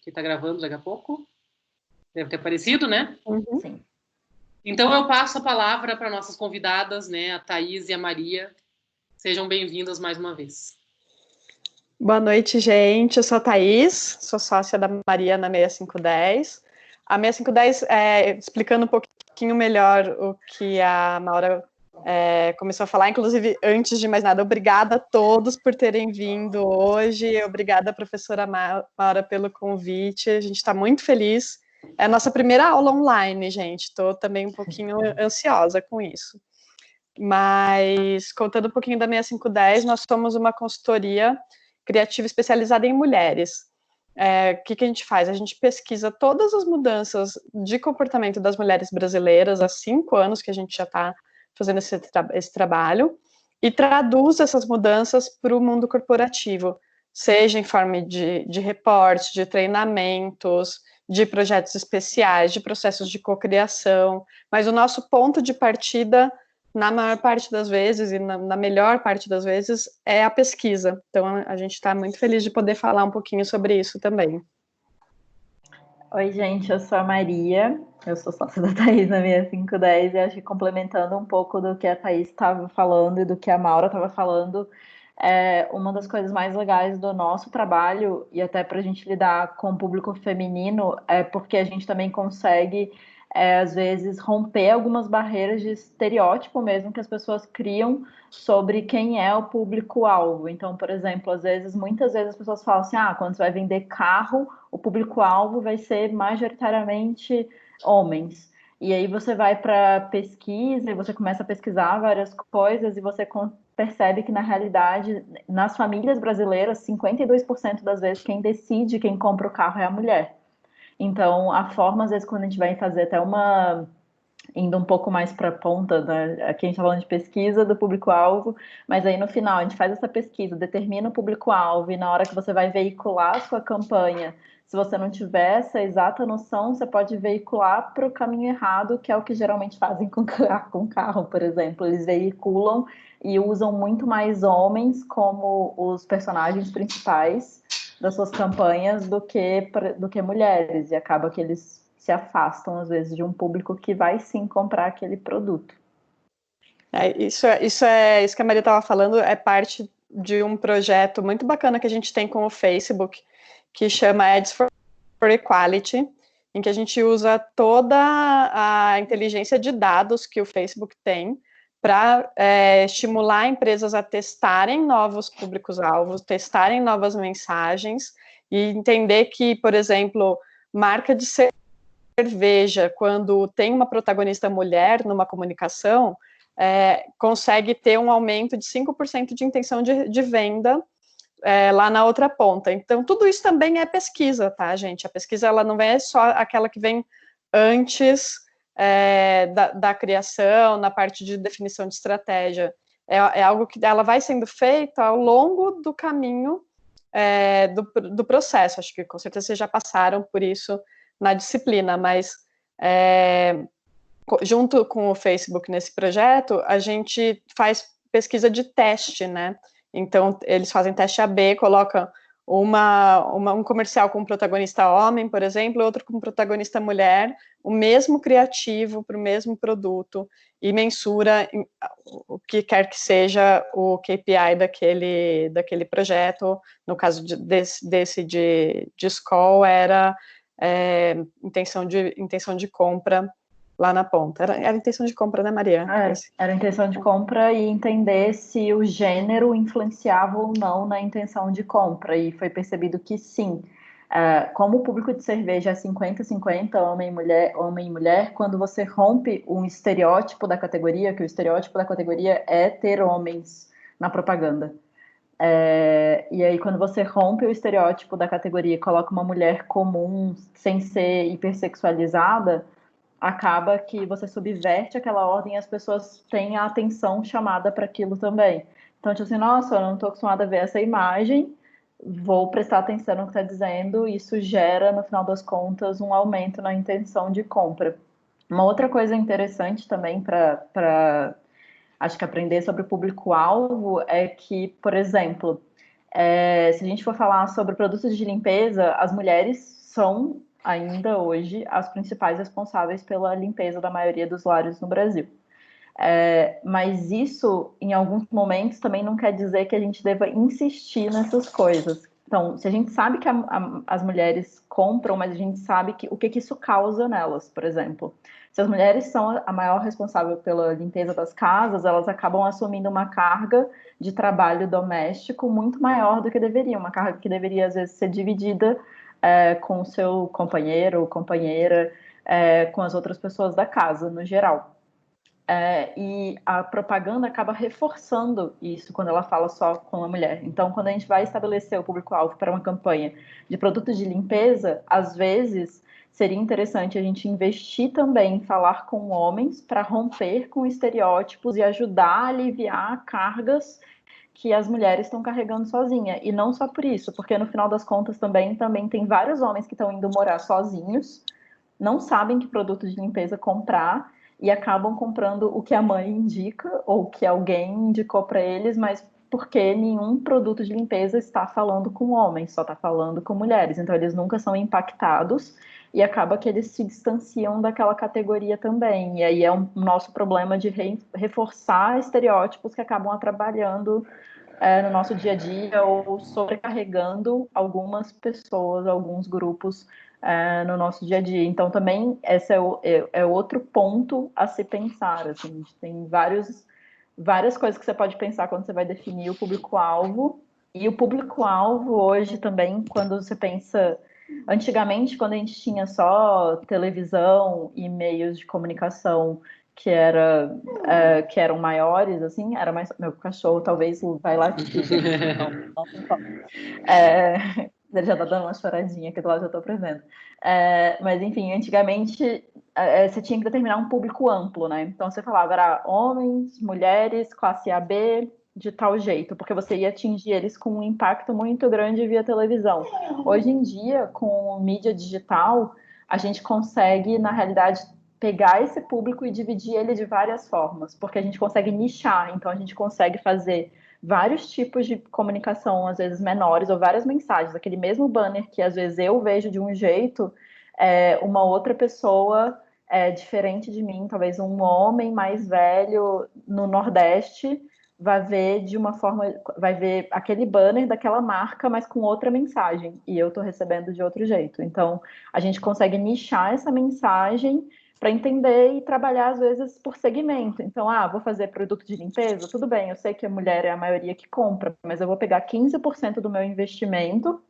que está gravando daqui a pouco. Deve ter aparecido, né? Uhum. Sim. Então eu passo a palavra para nossas convidadas, né, a Thaís e a Maria. Sejam bem-vindas mais uma vez. Boa noite, gente. Eu sou a Thaís, sou sócia da Maria na 6510. A 6510, explicando um pouquinho melhor o que a Maura começou a falar, inclusive, antes de mais nada, obrigada a todos por terem vindo hoje, obrigada, professora Maura, pelo convite, a gente está muito feliz. É a nossa primeira aula online, gente, estou também um pouquinho ansiosa com isso. Mas, contando um pouquinho da 6510, nós somos uma consultoria criativa especializada em mulheres. O que a gente faz? A gente pesquisa todas as mudanças de comportamento das mulheres brasileiras, há 5 anos que a gente já está fazendo esse trabalho, e traduz essas mudanças para o mundo corporativo, seja em forma de reportes, de treinamentos, de projetos especiais, de processos de cocriação, mas o nosso ponto de partida, na maior parte das vezes, e na melhor parte das vezes, é a pesquisa. Então, a gente está muito feliz de poder falar um pouquinho sobre isso também. Oi, gente, eu sou a Maria, eu sou sócia da Thaís na 6510, e acho que complementando um pouco do que a Thaís estava falando e do que a Maura estava falando, uma das coisas mais legais do nosso trabalho, e até para a gente lidar com o público feminino, é porque a gente também consegue, às vezes, romper algumas barreiras de estereótipo mesmo que as pessoas criam sobre quem é o público-alvo. Então, por exemplo, muitas vezes as pessoas falam assim, quando você vai vender carro, o público-alvo vai ser majoritariamente homens. E aí você vai para pesquisa e você começa a pesquisar várias coisas e você percebe que, na realidade, nas famílias brasileiras, 52% das vezes quem decide quem compra o carro é a mulher. Então, a forma, às vezes, quando a gente vai fazer até indo um pouco mais para a ponta, aqui a gente está falando de pesquisa do público-alvo, mas aí no final a gente faz essa pesquisa, determina o público-alvo, e na hora que você vai veicular a sua campanha, se você não tiver essa exata noção, você pode veicular para o caminho errado, que é o que geralmente fazem com carro, por exemplo. Eles veiculam e usam muito mais homens como os personagens principais das suas campanhas do que mulheres, e acaba que eles se afastam, às vezes, de um público que vai sim comprar aquele produto. Isso que a Maria estava falando é parte de um projeto muito bacana que a gente tem com o Facebook, que chama Ads for Equality, em que a gente usa toda a inteligência de dados que o Facebook tem para estimular empresas a testarem novos públicos-alvos, testarem novas mensagens e entender que, por exemplo, marca de cerveja, quando tem uma protagonista mulher numa comunicação, consegue ter um aumento de 5% de intenção de venda lá na outra ponta. Então, tudo isso também é pesquisa, tá, gente? A pesquisa, ela não é só aquela que vem antes da criação, na parte de definição de estratégia. É algo que ela vai sendo feita ao longo do caminho do processo. Acho que, com certeza, vocês já passaram por isso na disciplina, mas junto com o Facebook nesse projeto, a gente faz pesquisa de teste, né? Então, eles fazem teste AB, colocam um comercial com protagonista homem, por exemplo, outro com protagonista mulher, o mesmo criativo para o mesmo produto, e mensura o que quer que seja o KPI daquele projeto. No caso desse de Skoll, era intenção de compra lá na ponta. Era intenção de compra, né, Maria? Era intenção de compra e entender se o gênero influenciava ou não na intenção de compra, e foi percebido que sim. Como o público de cerveja é 50-50, homem e mulher, quando você rompe um estereótipo da categoria, que o estereótipo da categoria é ter homens na propaganda. E aí, quando você rompe o estereótipo da categoria e coloca uma mulher comum, sem ser hipersexualizada, acaba que você subverte aquela ordem e as pessoas têm a atenção chamada para aquilo também. Então, tipo assim, nossa, eu não estou acostumada a ver essa imagem, vou prestar atenção no que está dizendo, e isso gera, no final das contas, um aumento na intenção de compra. Uma outra coisa interessante também para acho que aprender sobre o público-alvo é que, por exemplo, se a gente for falar sobre produtos de limpeza, as mulheres são ainda hoje as principais responsáveis pela limpeza da maioria dos lares no Brasil. Mas isso, em alguns momentos, também não quer dizer que a gente deva insistir nessas coisas. Então, se a gente sabe que as mulheres compram, mas a gente sabe o que isso causa nelas, por exemplo. Se as mulheres são a maior responsável pela limpeza das casas, elas acabam assumindo uma carga de trabalho doméstico muito maior do que deveria, uma carga que deveria, às vezes, ser dividida com o seu companheiro ou companheira, com as outras pessoas da casa, no geral. E a propaganda acaba reforçando isso quando ela fala só com a mulher. Então, quando a gente vai estabelecer o público-alvo para uma campanha de produtos de limpeza, às vezes seria interessante a gente investir também em falar com homens para romper com estereótipos e ajudar a aliviar cargas que as mulheres estão carregando sozinha. E não só por isso, porque no final das contas também tem vários homens que estão indo morar sozinhos, não sabem que produto de limpeza comprar, e acabam comprando o que a mãe indica ou que alguém indicou para eles, mas porque nenhum produto de limpeza está falando com homens, só está falando com mulheres. Então, eles nunca são impactados e acaba que eles se distanciam daquela categoria também. E aí é um nosso problema de reforçar estereótipos que acabam trabalhando no nosso dia a dia ou sobrecarregando algumas pessoas, alguns grupos no nosso dia a dia. Então, também, esse é outro ponto a se pensar. Assim, a gente tem várias coisas que você pode pensar quando você vai definir o público-alvo. E o público-alvo hoje também, quando você pensa... Antigamente, quando a gente tinha só televisão e meios de comunicação que eram maiores, assim, era mais... Meu cachorro talvez vai lá não tem como. Ele já tá dando uma choradinha aqui do lado, já tô prevendo. Mas, enfim, antigamente você tinha que determinar um público amplo, né? Então, você falava, era homens, mulheres, classe AB, de tal jeito, porque você ia atingir eles com um impacto muito grande via televisão. Hoje em dia, com mídia digital, a gente consegue, na realidade, pegar esse público e dividir ele de várias formas, porque a gente consegue nichar, então a gente consegue fazer vários tipos de comunicação, às vezes menores, ou várias mensagens. Aquele mesmo banner que às vezes eu vejo de um jeito, uma outra pessoa diferente de mim, talvez um homem mais velho no Nordeste, vai ver de uma forma, vai ver aquele banner daquela marca, mas com outra mensagem, e eu estou recebendo de outro jeito. Então, a gente consegue nichar essa mensagem para entender e trabalhar, às vezes, por segmento. Então, vou fazer produto de limpeza? Tudo bem, eu sei que a mulher é a maioria que compra, mas eu vou pegar 15% do meu investimento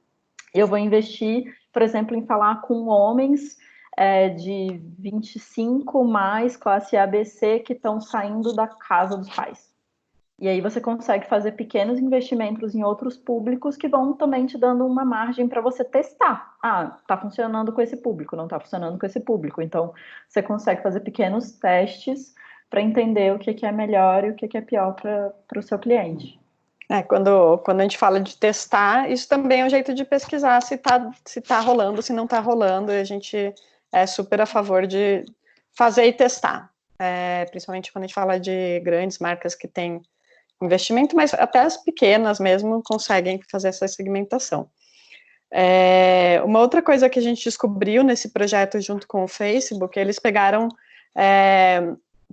e eu vou investir, por exemplo, em falar com homens de 25 mais, classe ABC, que estão saindo da casa dos pais. E aí você consegue fazer pequenos investimentos em outros públicos que vão também te dando uma margem para você testar. Tá funcionando com esse público, não tá funcionando com esse público. Então, você consegue fazer pequenos testes para entender o que é melhor e o que é pior para o seu cliente. Quando a gente fala de testar, isso também é um jeito de pesquisar se tá rolando, se não tá rolando, e a gente é super a favor de fazer e testar. Principalmente quando a gente fala de grandes marcas que têm investimento, mas até as pequenas mesmo conseguem fazer essa segmentação. Uma outra coisa que a gente descobriu nesse projeto junto com o Facebook, eles pegaram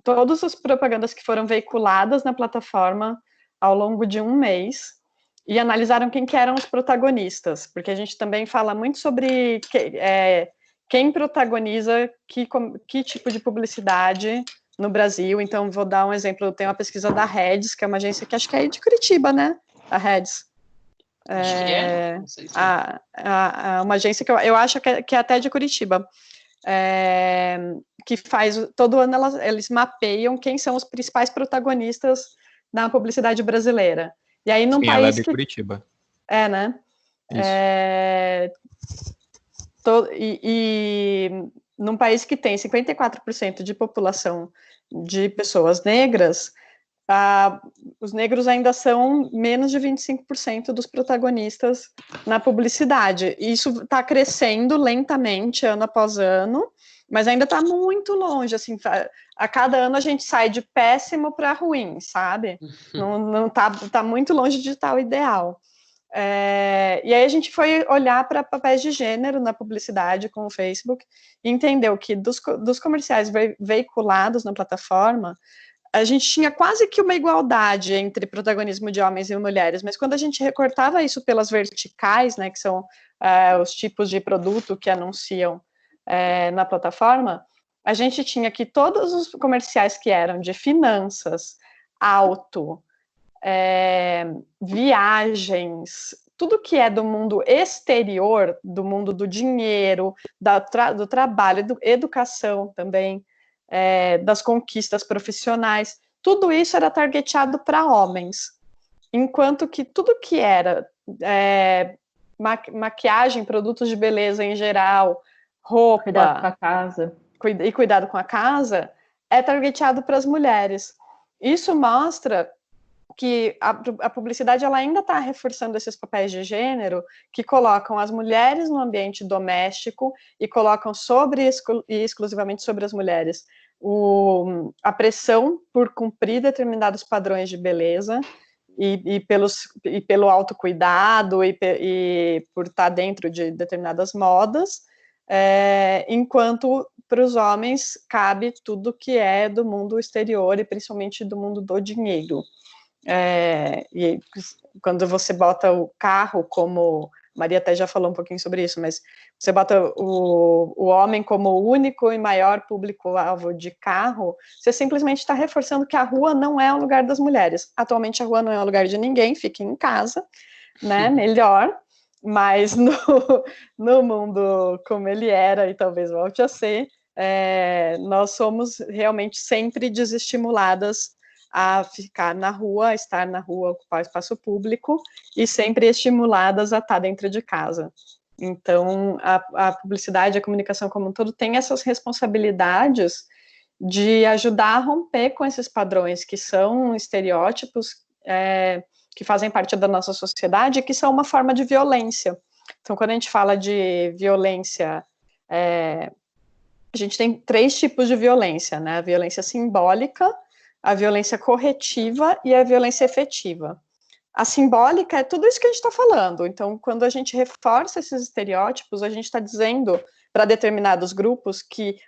todas as propagandas que foram veiculadas na plataforma ao longo de um mês e analisaram quem que eram os protagonistas, porque a gente também fala muito sobre quem protagoniza que tipo de publicidade no Brasil. Então, vou dar um exemplo, tem uma pesquisa da Reds, que é uma agência que acho que é de Curitiba, né? A Reds. Acho que é, não sei se uma agência que eu acho que é até de Curitiba, que faz, todo ano eles mapeiam quem são os principais protagonistas na publicidade brasileira. E aí, num país ela é de Curitiba. Né? Num país que tem 54% de população de pessoas negras, os negros ainda são menos de 25% dos protagonistas na publicidade. Isso está crescendo lentamente, ano após ano, mas ainda está muito longe, assim, a cada ano a gente sai de péssimo para ruim, sabe? Não tá muito longe de estar o ideal. E aí a gente foi olhar para papéis de gênero na publicidade com o Facebook e entendeu que dos comerciais veiculados na plataforma, a gente tinha quase que uma igualdade entre protagonismo de homens e mulheres, mas quando a gente recortava isso pelas verticais, né, que são os tipos de produto que anunciam na plataforma, a gente tinha que todos os comerciais que eram de finanças, auto, viagens, tudo que é do mundo exterior, do mundo do dinheiro, do trabalho, educação também, das conquistas profissionais, tudo isso era targeteado para homens, enquanto que tudo que era maquiagem, produtos de beleza em geral, roupa, Cuidado com a casa. E cuidado com a casa, é targeteado para as mulheres. Isso mostra que a publicidade ela ainda está reforçando esses papéis de gênero que colocam as mulheres no ambiente doméstico e colocam exclusivamente sobre as mulheres a pressão por cumprir determinados padrões de beleza e pelo autocuidado e por estar dentro de determinadas modas, enquanto para os homens cabe tudo que é do mundo exterior e principalmente do mundo do dinheiro. E quando você bota o carro como, Maria até já falou um pouquinho sobre isso, mas você bota o homem como o único e maior público-alvo de carro, você simplesmente está reforçando que a rua não é o lugar das mulheres. Atualmente a rua não é o lugar de ninguém, fiquem em casa, né, melhor, mas no mundo como ele era, e talvez volte a ser, nós somos realmente sempre desestimuladas a ficar na rua, a estar na rua, ocupar espaço público, e sempre estimuladas a estar dentro de casa. Então, a publicidade, a comunicação como um todo, tem essas responsabilidades de ajudar a romper com esses padrões que são estereótipos que fazem parte da nossa sociedade e que são uma forma de violência. Então, quando a gente fala de violência, a gente tem 3 tipos de violência, né? A violência simbólica, a violência corretiva e a violência efetiva. A simbólica é tudo isso que a gente está falando. Então, quando a gente reforça esses estereótipos, a gente está dizendo para determinados grupos que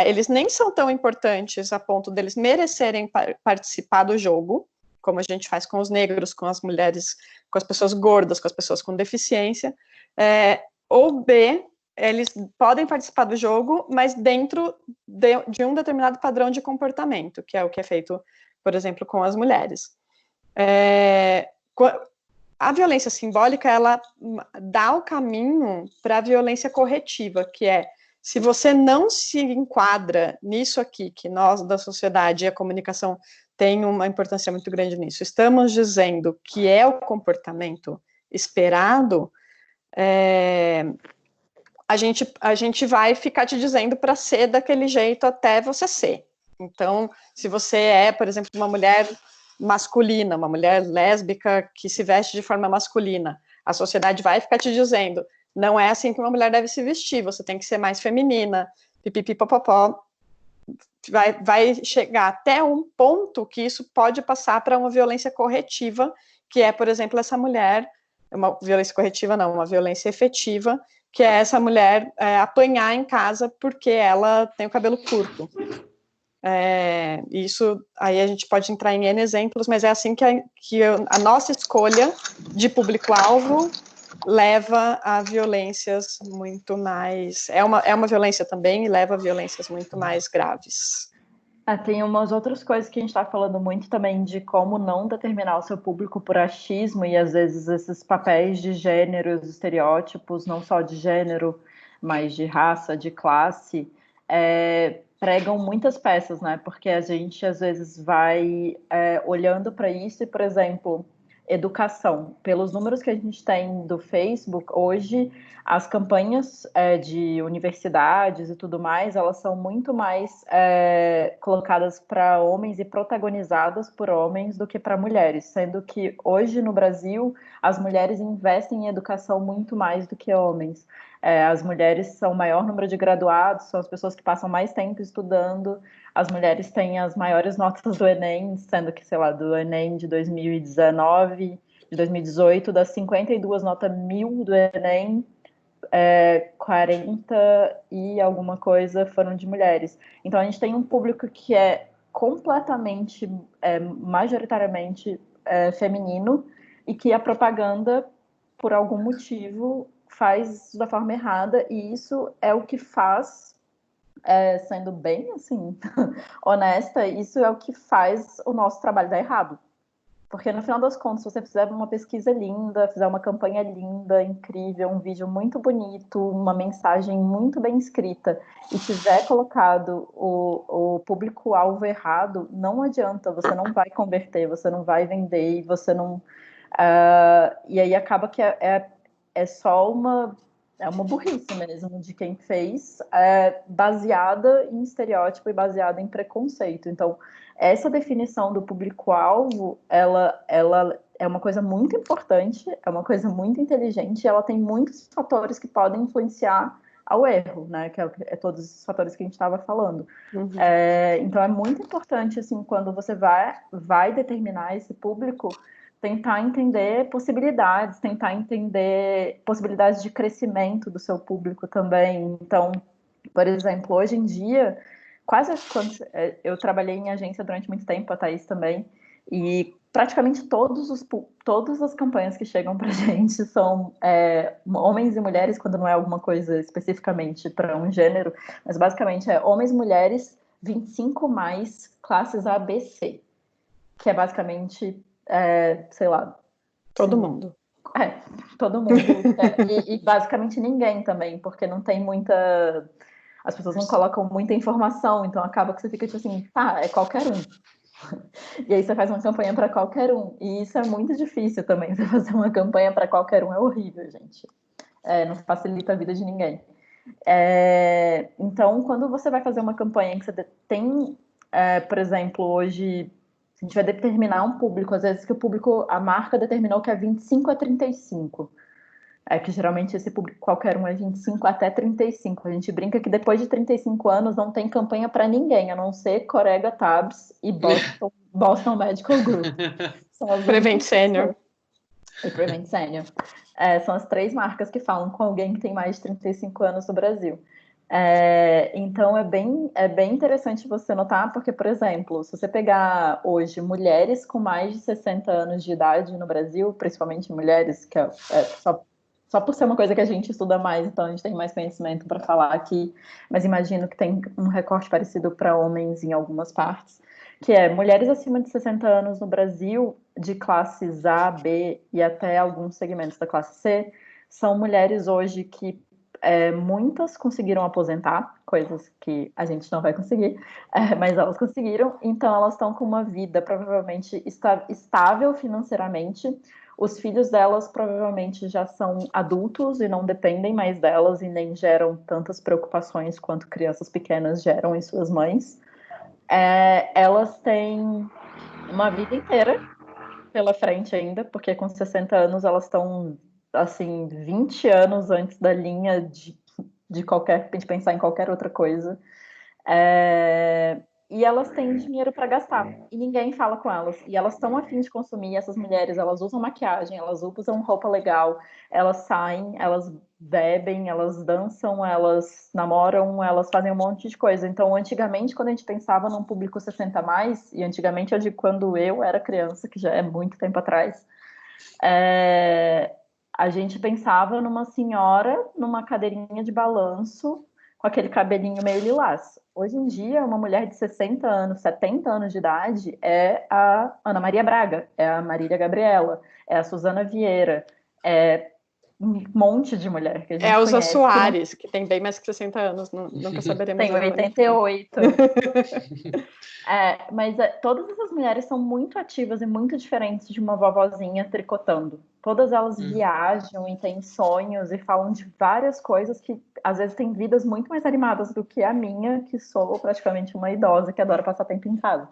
eles nem são tão importantes a ponto deles merecerem participar do jogo, como a gente faz com os negros, com as mulheres, com as pessoas gordas, com as pessoas com deficiência, ou B, eles podem participar do jogo, mas dentro de um determinado padrão de comportamento, que é o que é feito, por exemplo, com as mulheres. A violência simbólica, ela dá o caminho para a violência corretiva, que é, se você não se enquadra nisso aqui, que nós, da sociedade e a comunicação, tem uma importância muito grande nisso, estamos dizendo que é o comportamento esperado, a gente vai ficar te dizendo para ser daquele jeito até você ser. Então, se você é, por exemplo, uma mulher masculina, uma mulher lésbica que se veste de forma masculina, a sociedade vai ficar te dizendo, não é assim que uma mulher deve se vestir, você tem que ser mais feminina, pipipipopopó. Vai chegar até um ponto que isso pode passar para uma violência corretiva, que é, por exemplo, essa mulher, uma violência corretiva não, uma violência efetiva, que é essa mulher apanhar em casa porque ela tem o cabelo curto. Isso aí a gente pode entrar em N exemplos, mas é assim que a nossa escolha de público-alvo leva a violências muito mais... É uma violência também e leva a violências muito mais graves. Tem umas outras coisas que a gente está falando muito também de como não determinar o seu público por achismo e às vezes esses papéis de gênero, os estereótipos, não só de gênero, mas de raça, de classe, pregam muitas peças, né? Porque a gente às vezes vai olhando para isso e, por exemplo, educação. Pelos números que a gente tem do Facebook, hoje as campanhas de universidades e tudo mais, elas são muito mais colocadas para homens e protagonizadas por homens do que para mulheres, sendo que hoje no Brasil as mulheres investem em educação muito mais do que homens. As mulheres são o maior número de graduados, são as pessoas que passam mais tempo estudando, as mulheres têm as maiores notas do Enem, sendo que, sei lá, do Enem de 2019, de 2018, das 52 nota 1000 do Enem, 40 e alguma coisa foram de mulheres. Então a gente tem um público que é completamente, majoritariamente feminino, e que a propaganda, por algum motivo, faz da forma errada, e isso é o que faz, sendo bem, assim, honesta, isso é o que faz o nosso trabalho dar errado. Porque, no final das contas, se você fizer uma pesquisa linda, fizer uma campanha linda, incrível, um vídeo muito bonito, uma mensagem muito bem escrita, e tiver colocado o público-alvo errado, não adianta, você não vai converter, você não vai vender, você não... e aí acaba que é só uma burrice mesmo de quem fez, baseada em estereótipo e baseada em preconceito. Então, essa definição do público-alvo, ela é uma coisa muito importante, é uma coisa muito inteligente, ela tem muitos fatores que podem influenciar ao erro, né? Que é todos os fatores que a gente estava falando. Uhum. Então, é muito importante, assim, quando você vai determinar esse público, tentar entender possibilidades, tentar entender possibilidades de crescimento do seu público também. Então, por exemplo, hoje em dia, eu trabalhei em agência durante muito tempo, a Thaís também, e praticamente todas as campanhas que chegam para a gente são homens e mulheres, quando não é alguma coisa especificamente para um gênero, mas basicamente é homens e mulheres 25 mais classes A, B, C, que é basicamente, sei lá... Todo mundo. Todo mundo. E basicamente ninguém também, porque não tem muita... As pessoas não colocam muita informação, então acaba que você fica tipo assim, é qualquer um. E aí você faz uma campanha para qualquer um. E isso é muito difícil também. Você fazer uma campanha para qualquer um é horrível, gente. Não facilita a vida de ninguém. Então, quando você vai fazer uma campanha que você tem, por exemplo, hoje, a gente vai determinar um público, às vezes que a marca determinou que é 25 a 35. Que geralmente esse público, qualquer um, é 25 até 35. A gente brinca que depois de 35 anos não tem campanha para ninguém, a não ser Corega Tabs e Boston Medical Group. Prevent Senior. E Prevent Senior. São as 3 marcas que falam com alguém que tem mais de 35 anos no Brasil. Então é bem interessante você notar, porque, por exemplo, se você pegar hoje mulheres com mais de 60 anos de idade no Brasil, principalmente mulheres, que só por ser uma coisa que a gente estuda mais, então a gente tem mais conhecimento para falar aqui, mas imagino que tem um recorte parecido para homens em algumas partes, que é mulheres acima de 60 anos no Brasil, de classes A, B e até alguns segmentos da classe C, são mulheres hoje que muitas conseguiram aposentar, coisas que a gente não vai conseguir, mas elas conseguiram, então elas estão com uma vida provavelmente estável financeiramente. Os filhos delas provavelmente já são adultos e não dependem mais delas e nem geram tantas preocupações quanto crianças pequenas geram em suas mães. Elas têm uma vida inteira pela frente ainda, porque com 60 anos elas estão, assim, 20 anos antes da linha de pensar em qualquer outra coisa. E elas têm dinheiro para gastar, e ninguém fala com elas. E elas estão a fim de consumir, essas mulheres, elas usam maquiagem, elas usam roupa legal, elas saem, elas bebem, elas dançam, elas namoram, elas fazem um monte de coisa. Então, antigamente, quando a gente pensava num público 60 a mais, e antigamente eu digo quando eu era criança, que já é muito tempo atrás, a gente pensava numa senhora numa cadeirinha de balanço, com aquele cabelinho meio lilás. Hoje em dia, uma mulher de 60 anos, 70 anos de idade é a Ana Maria Braga, é a Marília Gabriela, é a Suzana Vieira, é um monte de mulher que a gente É a Elza conhece. Soares, que tem bem mais que 60 anos, nunca saberemos. Tem 88. Mas todas essas mulheres são muito ativas e muito diferentes de uma vovozinha tricotando. Todas elas viajam e têm sonhos e falam de várias coisas que às vezes têm vidas muito mais animadas do que a minha, que sou praticamente uma idosa que adora passar tempo em casa.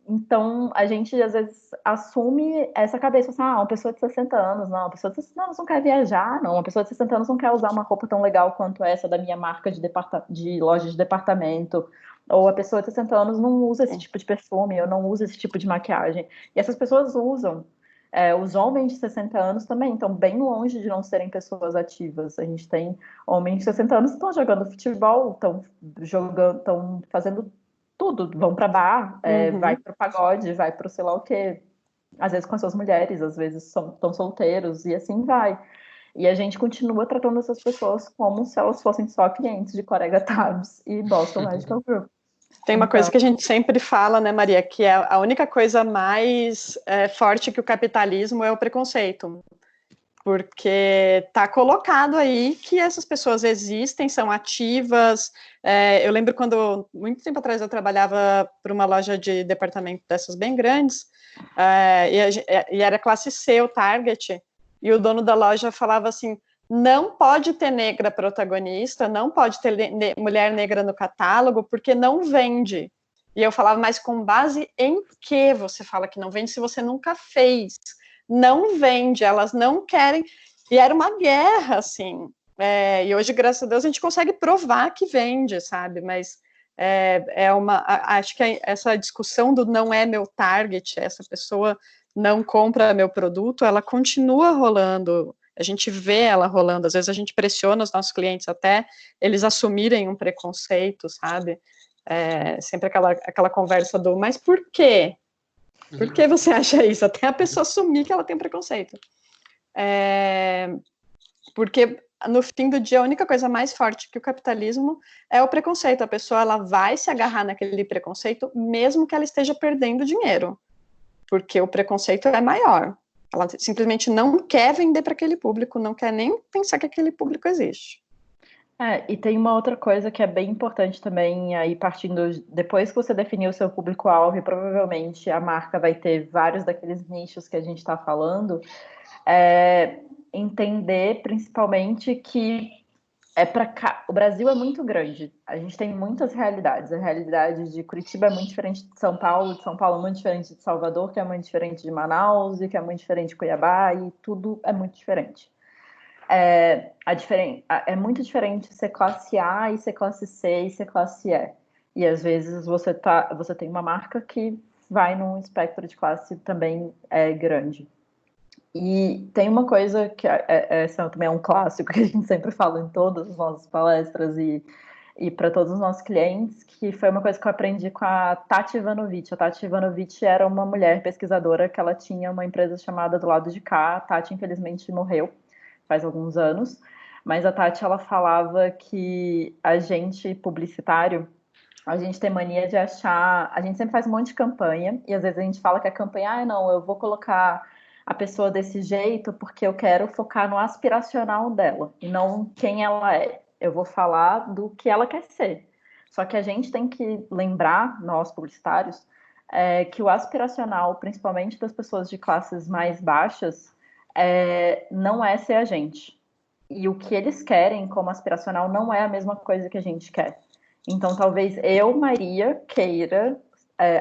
Então, a gente às vezes assume essa cabeça, assim, uma pessoa de 60 anos, não, uma pessoa de 60 anos não quer viajar, não, uma pessoa de 60 anos não quer usar uma roupa tão legal quanto essa da minha marca de loja de departamento, Ou a pessoa de 60 anos não usa esse tipo de perfume, ou não usa esse tipo de maquiagem. E essas pessoas usam. Os homens de 60 anos também estão bem longe de não serem pessoas ativas. A gente tem homens de 60 anos que estão jogando futebol, estão jogando, estão fazendo tudo, vão para bar, vai para o pagode, vai para o sei lá o quê. Às vezes com as suas mulheres, às vezes estão solteiros, e assim vai. E a gente continua tratando essas pessoas como se elas fossem só clientes de Corega Tabs e Boston Medical Group. Tem uma coisa que a gente sempre fala, né, Maria, que é a única coisa mais forte que o capitalismo é o preconceito. Porque está colocado aí que essas pessoas existem, são ativas. Eu lembro quando, muito tempo atrás, eu trabalhava para uma loja de departamento dessas bem grandes, e era classe C, o target, e o dono da loja falava assim, não pode ter negra protagonista, não pode ter mulher negra no catálogo, porque não vende. E eu falava, mas com base em que você fala que não vende se você nunca fez? Não vende, elas não querem, e era uma guerra, assim, e hoje, graças a Deus, a gente consegue provar que vende, sabe, mas acho que essa discussão do não é meu target, essa pessoa não compra meu produto, ela continua rolando, a gente vê ela rolando, às vezes a gente pressiona os nossos clientes até eles assumirem um preconceito, sabe, sempre aquela conversa do, mas por quê? Por que você acha isso? Até a pessoa assumir que ela tem preconceito. Porque, no fim do dia, a única coisa mais forte que o capitalismo é o preconceito. A pessoa ela vai se agarrar naquele preconceito, mesmo que ela esteja perdendo dinheiro. Porque o preconceito é maior. Ela simplesmente não quer vender para aquele público, não quer nem pensar que aquele público existe. E tem uma outra coisa que é bem importante também, aí partindo, depois que você definir o seu público-alvo, e provavelmente a marca vai ter vários daqueles nichos que a gente está falando, entender principalmente que o Brasil é muito grande, a gente tem muitas realidades, a realidade de Curitiba é muito diferente de São Paulo é muito diferente de Salvador, que é muito diferente de Manaus, e que é muito diferente de Cuiabá, e tudo é muito diferente. É muito diferente ser classe A e ser classe C e ser classe E. E às vezes você tem uma marca que vai num espectro de classe também grande. E tem uma coisa que essa também é um clássico que a gente sempre fala em todas as nossas palestras e para todos os nossos clientes, que foi uma coisa que eu aprendi com a Tati Ivanovic. A Tati Ivanovic era uma mulher pesquisadora que ela tinha uma empresa chamada Do Lado de Cá. A Tati, infelizmente, morreu faz alguns anos, mas a Tati, ela falava que a gente, publicitário, a gente tem mania de achar, a gente sempre faz um monte de campanha, e às vezes a gente fala que a campanha, não, eu vou colocar a pessoa desse jeito porque eu quero focar no aspiracional dela, e não quem ela é. Eu vou falar do que ela quer ser. Só que a gente tem que lembrar, nós publicitários, que o aspiracional, principalmente das pessoas de classes mais baixas, não é ser a gente. E o que eles querem como aspiracional não é a mesma coisa que a gente quer. Então, talvez eu, Maria, queira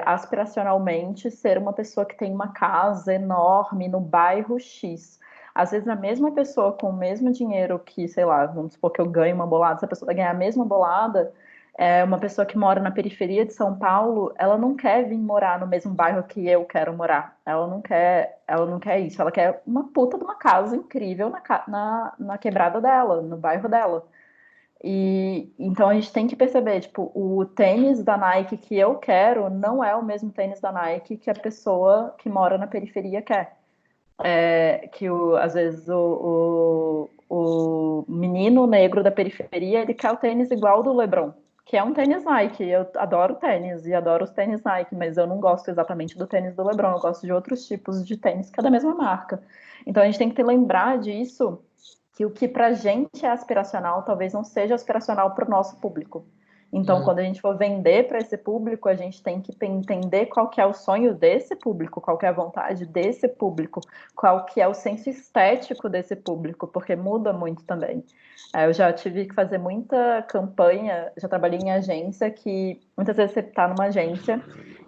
aspiracionalmente ser uma pessoa que tem uma casa enorme no bairro X. Às vezes, a mesma pessoa com o mesmo dinheiro que, sei lá, vamos supor que eu ganho uma bolada, se a pessoa ganhar a mesma bolada, uma pessoa que mora na periferia de São Paulo, ela não quer vir morar no mesmo bairro que eu quero morar. Ela não quer isso. Ela quer uma puta de uma casa incrível na quebrada dela, no bairro dela. E então a gente tem que perceber, tipo, o tênis da Nike que eu quero não é o mesmo tênis da Nike que a pessoa que mora na periferia quer. Às vezes o menino negro da periferia, ele quer o tênis igual do LeBron, que é um tênis Nike. Eu adoro tênis e adoro os tênis Nike, mas eu não gosto exatamente do tênis do LeBron, eu gosto de outros tipos de tênis que é da mesma marca. Então a gente tem que lembrar disso, que o que pra gente é aspiracional talvez não seja aspiracional para o nosso público. Então, quando a gente for vender para esse público, a gente tem que entender qual que é o sonho desse público, qual que é a vontade desse público, qual que é o senso estético desse público, porque muda muito também. Eu já tive que fazer muita campanha, já trabalhei em agência, que muitas vezes você está numa agência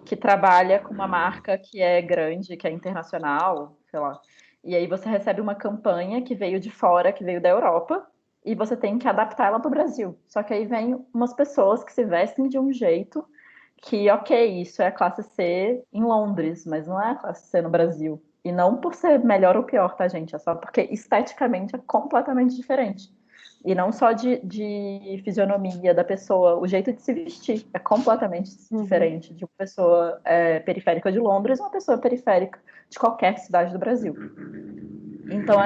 que trabalha com uma marca que é grande, que é internacional, sei lá, e aí você recebe uma campanha que veio de fora, que veio da Europa, e você tem que adaptar ela para o Brasil. Só que aí vem umas pessoas que se vestem de um jeito que, ok, isso é a classe C em Londres, mas não é a classe C no Brasil. E não por ser melhor ou pior, tá, gente? É só porque esteticamente é completamente diferente. E não só de fisionomia da pessoa, o jeito de se vestir é completamente diferente de uma pessoa periférica de Londres ou uma pessoa periférica de qualquer cidade do Brasil. Então,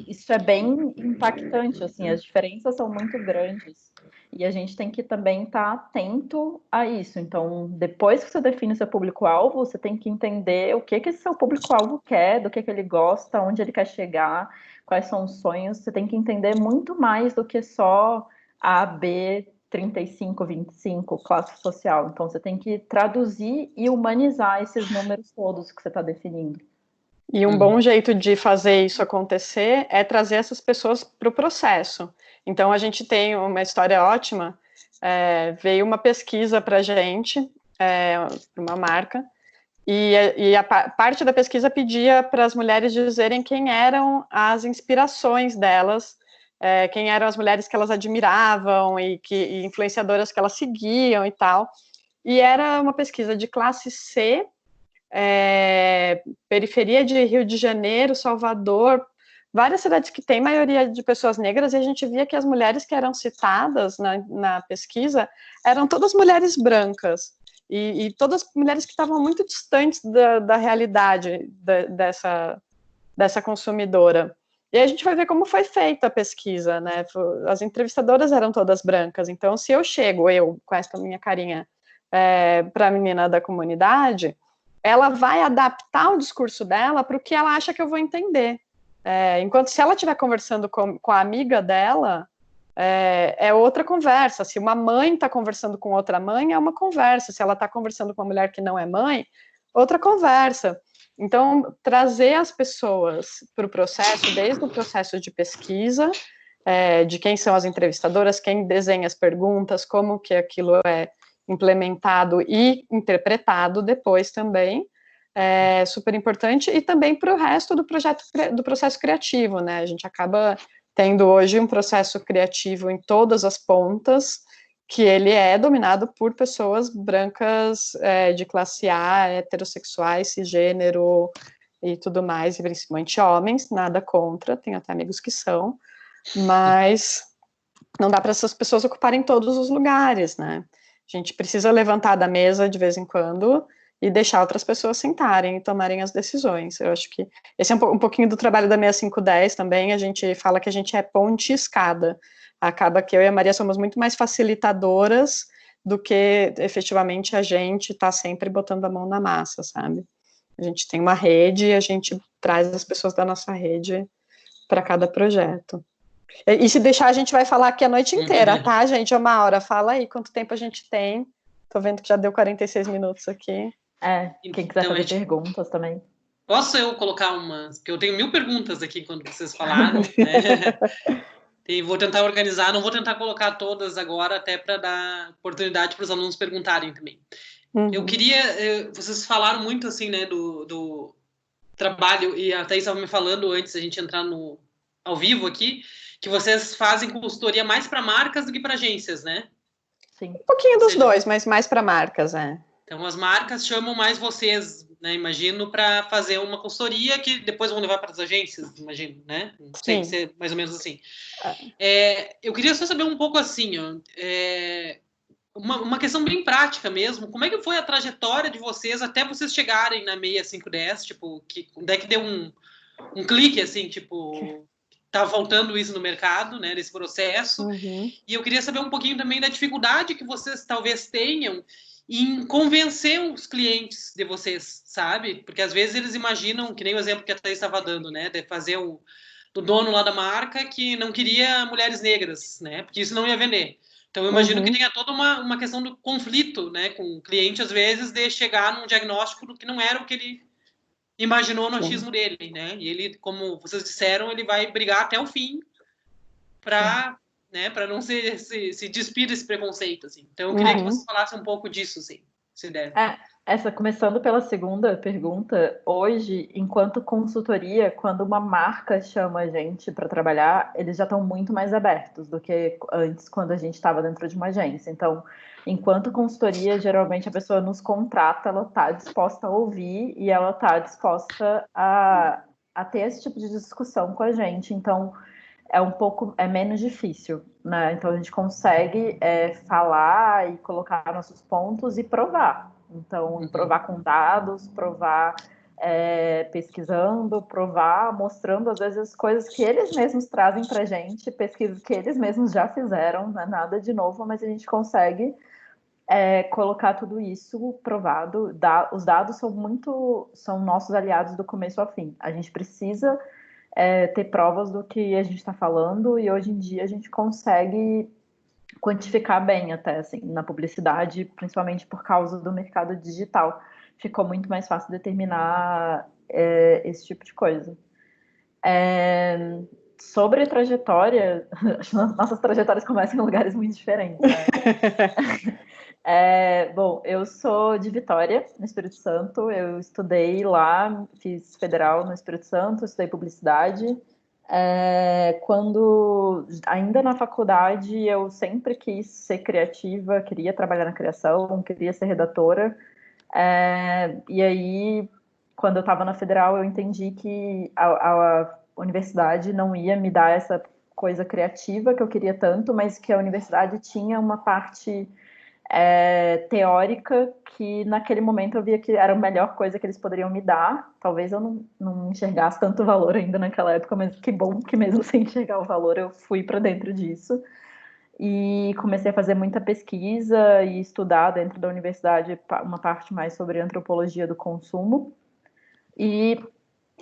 isso é bem impactante, assim, as diferenças são muito grandes. E a gente tem que também estar atento a isso. Então, depois que você define o seu público-alvo, você tem que entender o que esse seu público-alvo quer, do que ele gosta, onde ele quer chegar, quais são os sonhos. Você tem que entender muito mais do que só A, B, 35, 25, classe social. Então, você tem que traduzir e humanizar esses números todos que você está definindo. E um bom jeito de fazer isso acontecer é trazer essas pessoas para o processo. Então, a gente tem uma história ótima. Veio uma pesquisa para a gente, uma marca, e a parte da pesquisa pedia para as mulheres dizerem quem eram as inspirações delas, quem eram as mulheres que elas admiravam e influenciadoras que elas seguiam e tal. E era uma pesquisa de classe C, periferia de Rio de Janeiro, Salvador, várias cidades que têm maioria de pessoas negras, e a gente via que as mulheres que eram citadas na pesquisa eram todas mulheres brancas, e todas mulheres que estavam muito distantes da realidade dessa consumidora. E a gente vai ver como foi feita a pesquisa, né? As entrevistadoras eram todas brancas, então se eu chego, com essa minha carinha, para a menina da comunidade, ela vai adaptar o discurso dela para o que ela acha que eu vou entender. Enquanto se ela estiver conversando com a amiga dela, é outra conversa. Se uma mãe está conversando com outra mãe, é uma conversa. Se ela está conversando com uma mulher que não é mãe, outra conversa. Então, trazer as pessoas para o processo, desde o processo de pesquisa, de quem são as entrevistadoras, quem desenha as perguntas, como que aquilo é implementado e interpretado depois também, é super importante, e também para o resto do processo criativo, né? A gente acaba tendo hoje um processo criativo em todas as pontas, que ele é dominado por pessoas brancas de classe A, heterossexuais, cisgênero e tudo mais, e principalmente homens, nada contra, tenho até amigos que são, mas não dá para essas pessoas ocuparem todos os lugares, né? A gente precisa levantar da mesa de vez em quando e deixar outras pessoas sentarem e tomarem as decisões. Eu acho que esse é um pouquinho do trabalho da 6510 também. A gente fala que a gente é ponte e escada. Acaba que eu e a Maria somos muito mais facilitadoras do que efetivamente a gente está sempre botando a mão na massa, sabe? A gente tem uma rede e a gente traz as pessoas da nossa rede para cada projeto. E se deixar, a gente vai falar aqui a noite inteira, tá, gente? Ô, Maura, fala aí quanto tempo a gente tem. Tô vendo que já deu 46 minutos aqui. Quem quiser fazer perguntas também. Posso eu colocar umas? Porque eu tenho 1000 perguntas aqui quando vocês falaram, né? E vou tentar organizar, não vou tentar colocar todas agora, até para dar oportunidade para os alunos perguntarem também. Eu queria... Vocês falaram muito, assim, né, do trabalho, e a Thaís estava me falando antes da gente entrar ao vivo aqui, que vocês fazem consultoria mais para marcas do que para agências, né? Sim. Um pouquinho dos dois, mas mais para marcas, Então, as marcas chamam mais vocês, né, imagino, para fazer uma consultoria que depois vão levar para as agências, imagino, né? Não sei se é mais ou menos assim. Eu queria só saber um pouco assim, ó, uma questão bem prática mesmo. Como é que foi a trajetória de vocês até vocês chegarem na 6510? Tipo, onde é que deu um clique, assim, tipo... Tá faltando isso no mercado, né, nesse processo. E eu queria saber um pouquinho também da dificuldade que vocês talvez tenham em convencer os clientes de vocês, sabe? Porque às vezes eles imaginam, que nem o exemplo que a Thaís estava dando, né, de fazer do dono lá da marca que não queria mulheres negras, né, porque isso não ia vender. Então eu imagino que tenha toda uma questão do conflito, né, com o cliente, às vezes, de chegar num diagnóstico do que não era o que ele imaginou no achismo dele, né? E ele, como vocês disseram, ele vai brigar até o fim para, né, para não se despir desse preconceito, assim. Então eu queria que vocês falassem um pouco disso, assim, se der. Começando pela segunda pergunta, hoje, enquanto consultoria, quando uma marca chama a gente para trabalhar, eles já estão muito mais abertos do que antes, quando a gente estava dentro de uma agência. Então, enquanto consultoria, geralmente a pessoa nos contrata, ela está disposta a ouvir e ela está disposta a ter esse tipo de discussão com a gente. Então, é menos difícil, né? Então a gente consegue falar e colocar nossos pontos e provar. Então, provar com dados, provar pesquisando, provar, mostrando às vezes coisas que eles mesmos trazem para a gente, pesquisas que eles mesmos já fizeram, não é nada de novo, mas a gente consegue colocar tudo isso provado. Os dados são nossos aliados do começo ao fim. A gente precisa ter provas do que a gente está falando, e hoje em dia a gente consegue quantificar bem até, assim, na publicidade, principalmente por causa do mercado digital. Ficou muito mais fácil determinar esse tipo de coisa. Sobre trajetória, nossas trajetórias começam em lugares muito diferentes, né? Bom, eu sou de Vitória, no Espírito Santo. Eu estudei lá, fiz federal no Espírito Santo, estudei publicidade. Quando, ainda na faculdade, eu sempre quis ser criativa, queria trabalhar na criação, queria ser redatora. E aí, quando eu estava na federal, eu entendi que a universidade não ia me dar essa coisa criativa que eu queria tanto, mas que a universidade tinha uma parte teórica que naquele momento eu via que era a melhor coisa que eles poderiam me dar. Talvez eu não enxergasse tanto valor ainda naquela época, mas que bom que mesmo sem enxergar o valor eu fui para dentro disso. E comecei a fazer muita pesquisa e estudar dentro da universidade uma parte mais sobre antropologia do consumo. E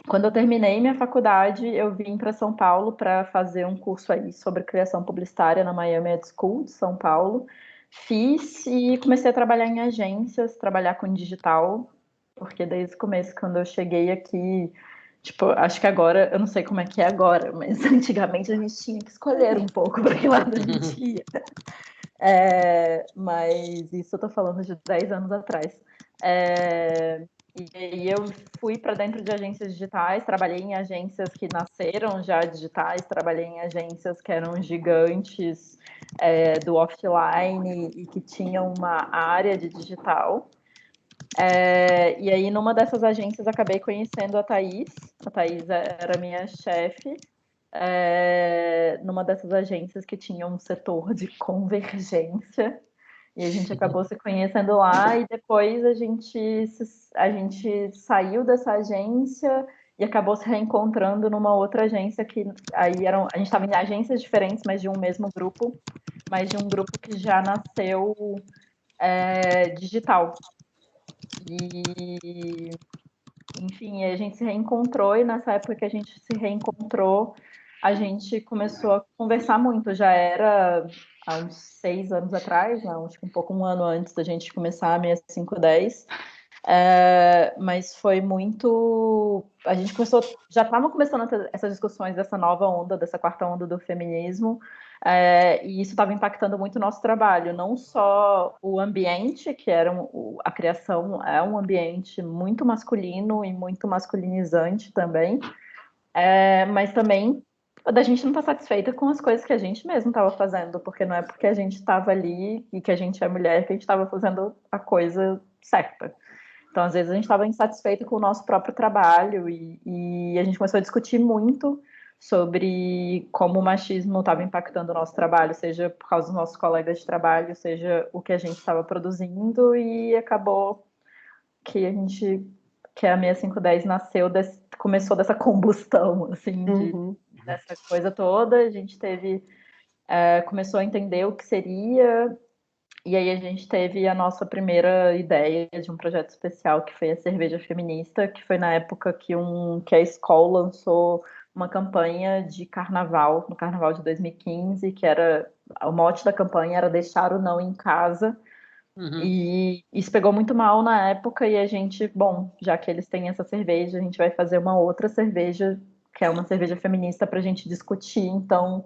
quando eu terminei minha faculdade, eu vim para São Paulo para fazer um curso aí sobre criação publicitária na Miami Ad School de São Paulo. Fiz e comecei a trabalhar em agências, trabalhar com digital, porque desde o começo, quando eu cheguei aqui, tipo, acho que agora, eu não sei como é que é agora, mas antigamente a gente tinha que escolher um pouco para que lado a gente ia. Mas isso eu tô falando de 10 anos atrás. E aí eu fui para dentro de agências digitais, trabalhei em agências que nasceram já digitais, trabalhei em agências que eram gigantes do offline e que tinham uma área de digital. E aí, numa dessas agências, acabei conhecendo a Thaís. A Thaís era minha chefe, numa dessas agências que tinha um setor de convergência. E a gente acabou se conhecendo lá, e depois a gente saiu dessa agência e acabou se reencontrando numa outra agência que aí a gente estava em agências diferentes, mas de um mesmo grupo, mas de um grupo que já nasceu digital. E, enfim, a gente se reencontrou, e nessa época que a gente se reencontrou, a gente começou a conversar muito. Já era há uns 6 anos atrás, não, acho que um ano antes da gente começar a 6510. Mas foi muito. A gente já estava começando essas discussões dessa nova onda, dessa quarta onda do feminismo, e isso estava impactando muito o nosso trabalho, não só o ambiente, que era a criação é um ambiente muito masculino e muito masculinizante também, mas também da gente não estar satisfeita com as coisas que a gente mesmo estava fazendo, porque não é porque a gente estava ali e que a gente é mulher que a gente estava fazendo a coisa certa. Então, às vezes, a gente estava insatisfeito com o nosso próprio trabalho, e a gente começou a discutir muito sobre como o machismo estava impactando o nosso trabalho, seja por causa dos nossos colegas de trabalho, seja o que a gente estava produzindo, e acabou que a 6510 começou dessa combustão, assim, dessa coisa toda. A gente começou a entender o que seria. E aí a gente teve a nossa primeira ideia de um projeto especial, que foi a Cerveja Feminista, que foi na época que a Skol lançou uma campanha de carnaval, no carnaval de 2015, que era, o mote da campanha era deixar o não em casa. E isso pegou muito mal na época, e a gente, bom, já que eles têm essa cerveja, a gente vai fazer uma outra cerveja, que é uma cerveja feminista, para a gente discutir, então,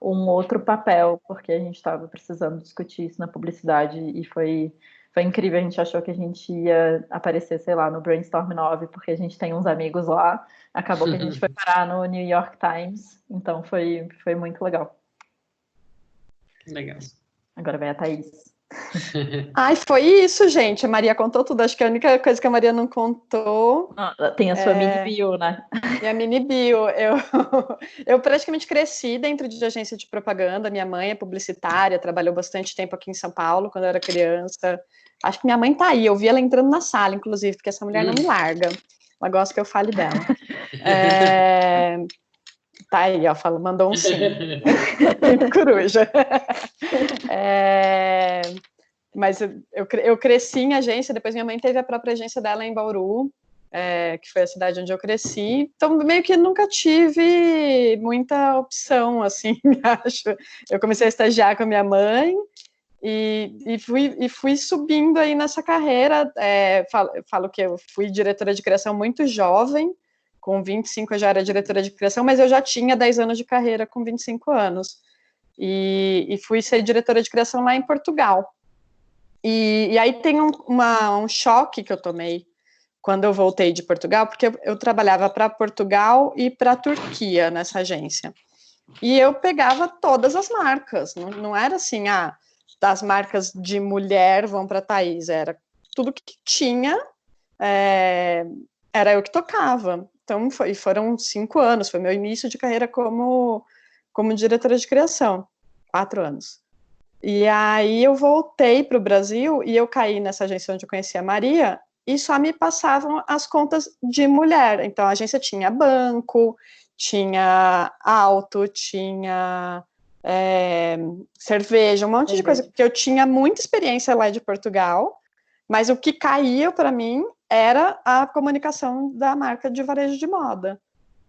um outro papel, porque a gente estava precisando discutir isso na publicidade, e foi Foi incrível, a gente achou que a gente ia aparecer, sei lá, no Brainstorm 9, porque a gente tem uns amigos lá. Acabou que a gente foi parar no New York Times, então foi muito legal. Legal. Agora vai a Thaís. Ai, foi isso, gente. A Maria contou tudo. Acho que a única coisa que a Maria não contou... Tem a sua mini bio, né? E a mini bio. Eu praticamente cresci dentro de agência de propaganda. Minha mãe é publicitária, trabalhou bastante tempo aqui em São Paulo, quando eu era criança. Acho que minha mãe tá aí. Eu vi ela entrando na sala, inclusive, porque essa mulher não me larga. Ela gosta que eu fale dela. Tá aí, ó, mandou um sim. Coruja. Mas eu cresci em agência, depois minha mãe teve a própria agência dela em Bauru, que foi a cidade onde eu cresci. Então, meio que nunca tive muita opção, assim, acho. Eu comecei a estagiar com a minha mãe e fui subindo aí nessa carreira. Falo que eu fui diretora de criação muito jovem, com 25 eu já era diretora de criação, mas eu já tinha 10 anos de carreira com 25 anos. E fui ser diretora de criação lá em Portugal. E aí tem um choque que eu tomei quando eu voltei de Portugal, porque eu trabalhava para Portugal e para a Turquia nessa agência. E eu pegava todas as marcas, não era assim, das marcas de mulher vão para a Thaís, era tudo que tinha, era eu que tocava. Então, foram 5 anos, foi meu início de carreira como diretora de criação, 4 anos. E aí eu voltei para o Brasil e eu caí nessa agência onde eu conheci a Maria e só me passavam as contas de mulher. Então, a agência tinha banco, tinha auto, tinha cerveja, um monte de coisa, porque eu tinha muita experiência lá de Portugal, mas o que caía para mim era a comunicação da marca de varejo de moda.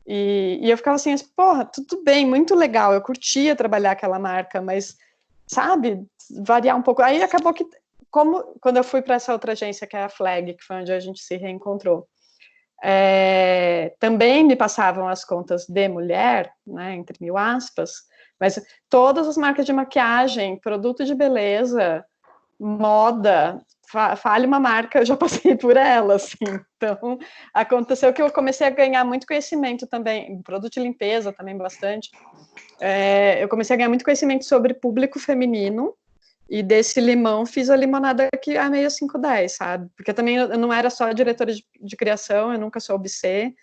E eu ficava assim, porra, tudo bem, muito legal, eu curtia trabalhar aquela marca, mas, sabe, variar um pouco. Aí acabou que, quando eu fui para essa outra agência, que é a Flag, que foi onde a gente se reencontrou, também me passavam as contas de mulher, né, entre mil aspas, mas todas as marcas de maquiagem, produto de beleza, moda, fale uma marca, eu já passei por ela, assim. Então, aconteceu que eu comecei a ganhar muito conhecimento também, produto de limpeza também bastante. Eu comecei a ganhar muito conhecimento sobre público feminino, e desse limão fiz a limonada aqui a meio 510, sabe? Porque também eu não era só diretora de criação, eu nunca soube ser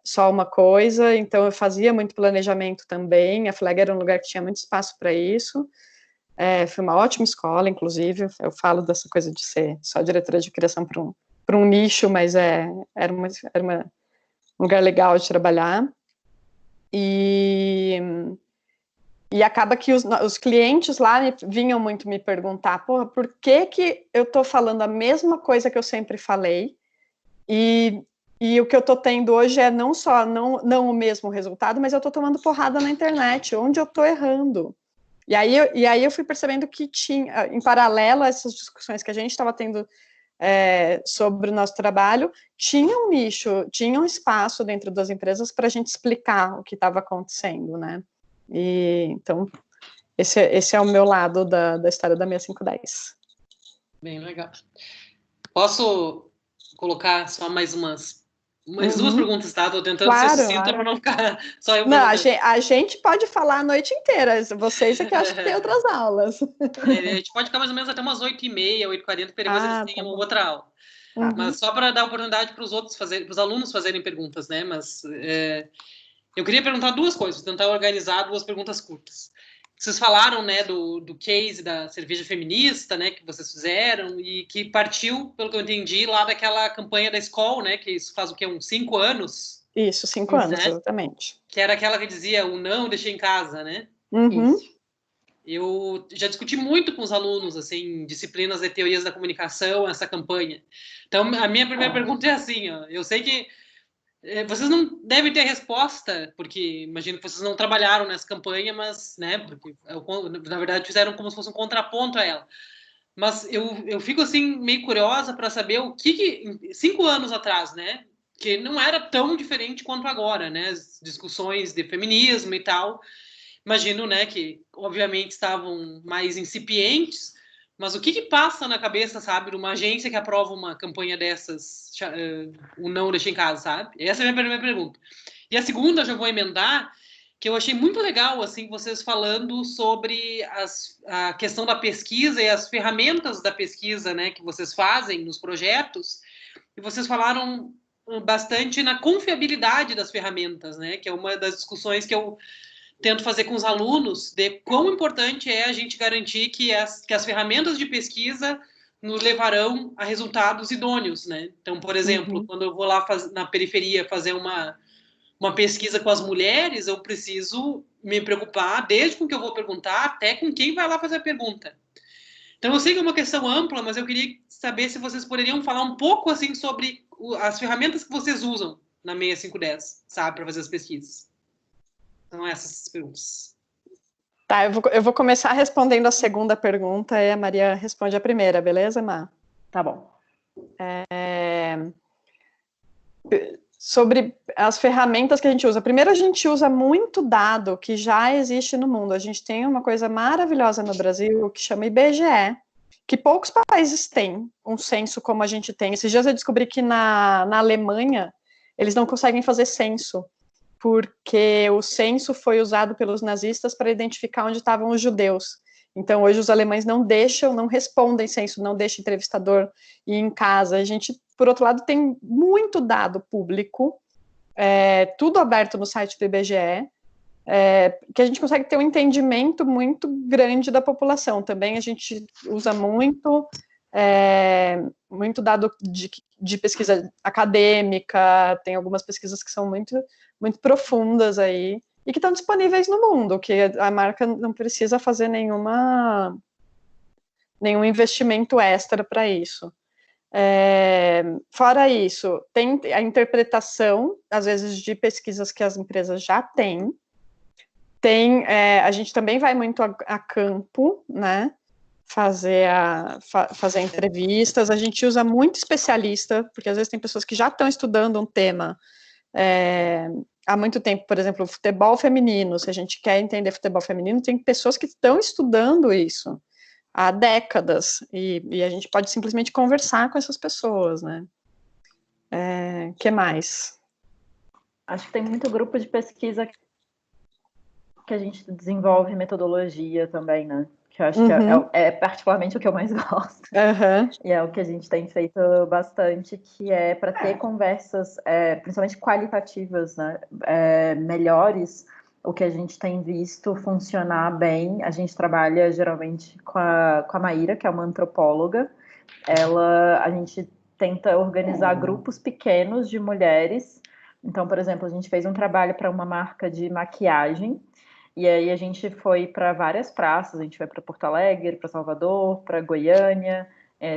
só uma coisa, então eu fazia muito planejamento também, a Flag era um lugar que tinha muito espaço para isso. Foi uma ótima escola, inclusive, eu falo dessa coisa de ser só diretora de criação para um nicho, mas era um lugar legal de trabalhar. E acaba que os clientes lá vinham muito me perguntar, porra, por que eu estou falando a mesma coisa que eu sempre falei, e o que eu estou tendo hoje é não só não o mesmo resultado, mas eu estou tomando porrada na internet, onde eu estou errando. E aí eu fui percebendo que tinha, em paralelo a essas discussões que a gente estava tendo sobre o nosso trabalho, tinha um nicho, tinha um espaço dentro das empresas para a gente explicar o que estava acontecendo, né? E então, esse é o meu lado da história da 6510. Bem legal. Posso colocar só mais duas perguntas, tá? Tô tentando ser sucinta para não ficar só eu. Não, a gente pode falar a noite inteira. Vocês é que acham que tem outras aulas. A gente pode ficar mais ou menos até umas 8h30, 8h40, porque depois eles têm uma outra aula. Mas só para dar oportunidade para os alunos fazerem perguntas, né? Mas eu queria perguntar duas coisas, tentar organizar duas perguntas curtas. Vocês falaram, né, do case da cerveja feminista, né, que vocês fizeram e que partiu, pelo que eu entendi, lá daquela campanha da Skol, né, que isso faz o quê, uns 5 anos? Isso, 5 anos, exatamente. Que era aquela que dizia, o não deixei em casa, né? Isso. Eu já discuti muito com os alunos, assim, disciplinas de teorias da comunicação, essa campanha. Então, a minha primeira pergunta é assim, ó, eu sei que vocês não devem ter resposta, porque imagino que vocês não trabalharam nessa campanha, mas, né, porque na verdade fizeram como se fosse um contraponto a ela. Mas eu fico, assim, meio curiosa para saber o que 5 anos atrás, né, que não era tão diferente quanto agora, né, as discussões de feminismo e tal, imagino, né, que obviamente estavam mais incipientes, Mas o que passa na cabeça, sabe, de uma agência que aprova uma campanha dessas, o não deixa em casa, sabe? Essa é a minha primeira pergunta. E a segunda, eu já vou emendar, que eu achei muito legal, assim, vocês falando sobre a questão da pesquisa e as ferramentas da pesquisa, né, que vocês fazem nos projetos, e vocês falaram bastante na confiabilidade das ferramentas, né, que é uma das discussões que eu tento fazer com os alunos, de quão importante é a gente garantir que as ferramentas de pesquisa nos levarão a resultados idôneos, né? Então, por exemplo, quando eu vou lá na periferia fazer uma pesquisa com as mulheres, eu preciso me preocupar desde com o que eu vou perguntar até com quem vai lá fazer a pergunta. Então, eu sei que é uma questão ampla, mas eu queria saber se vocês poderiam falar um pouco assim sobre as ferramentas que vocês usam na 6510, sabe, para fazer as pesquisas. São essas perguntas. Tá, eu vou começar respondendo a segunda pergunta e a Maria responde a primeira, beleza, Má? Tá bom. Sobre as ferramentas que a gente usa. Primeiro, a gente usa muito dado que já existe no mundo. A gente tem uma coisa maravilhosa no Brasil que chama IBGE, que poucos países têm um censo como a gente tem. Esses dias eu descobri que na Alemanha eles não conseguem fazer censo, porque o censo foi usado pelos nazistas para identificar onde estavam os judeus. Então, hoje os alemães não respondem censo, não deixam entrevistador ir em casa. A gente, por outro lado, tem muito dado público, tudo aberto no site do IBGE, que a gente consegue ter um entendimento muito grande da população. Também a gente usa muito dado de pesquisa acadêmica, tem algumas pesquisas que são muito, muito profundas aí, e que estão disponíveis no mundo, que a marca não precisa fazer nenhum investimento extra para isso. Fora isso, tem a interpretação, às vezes, de pesquisas que as empresas já têm. A gente também vai muito a campo, né? Fazer entrevistas. A gente usa muito especialista, porque às vezes tem pessoas que já estão estudando um tema há muito tempo, por exemplo, futebol feminino. Se a gente quer entender futebol feminino, tem pessoas que estão estudando isso há décadas, e a gente pode simplesmente conversar com essas pessoas, né? Que mais? Acho que tem muito grupo de pesquisa que a gente desenvolve metodologia também, né? Que eu acho que é particularmente o que eu mais gosto. E é o que a gente tem feito bastante, que é para ter conversas, principalmente qualitativas, né? Melhores. O que a gente tem visto funcionar bem, a gente trabalha geralmente com a Maíra, que é uma antropóloga. A gente tenta organizar grupos pequenos de mulheres. Então, por exemplo, a gente fez um trabalho para uma marca de maquiagem, e aí a gente foi para várias praças, a gente foi para Porto Alegre, para Salvador, para Goiânia,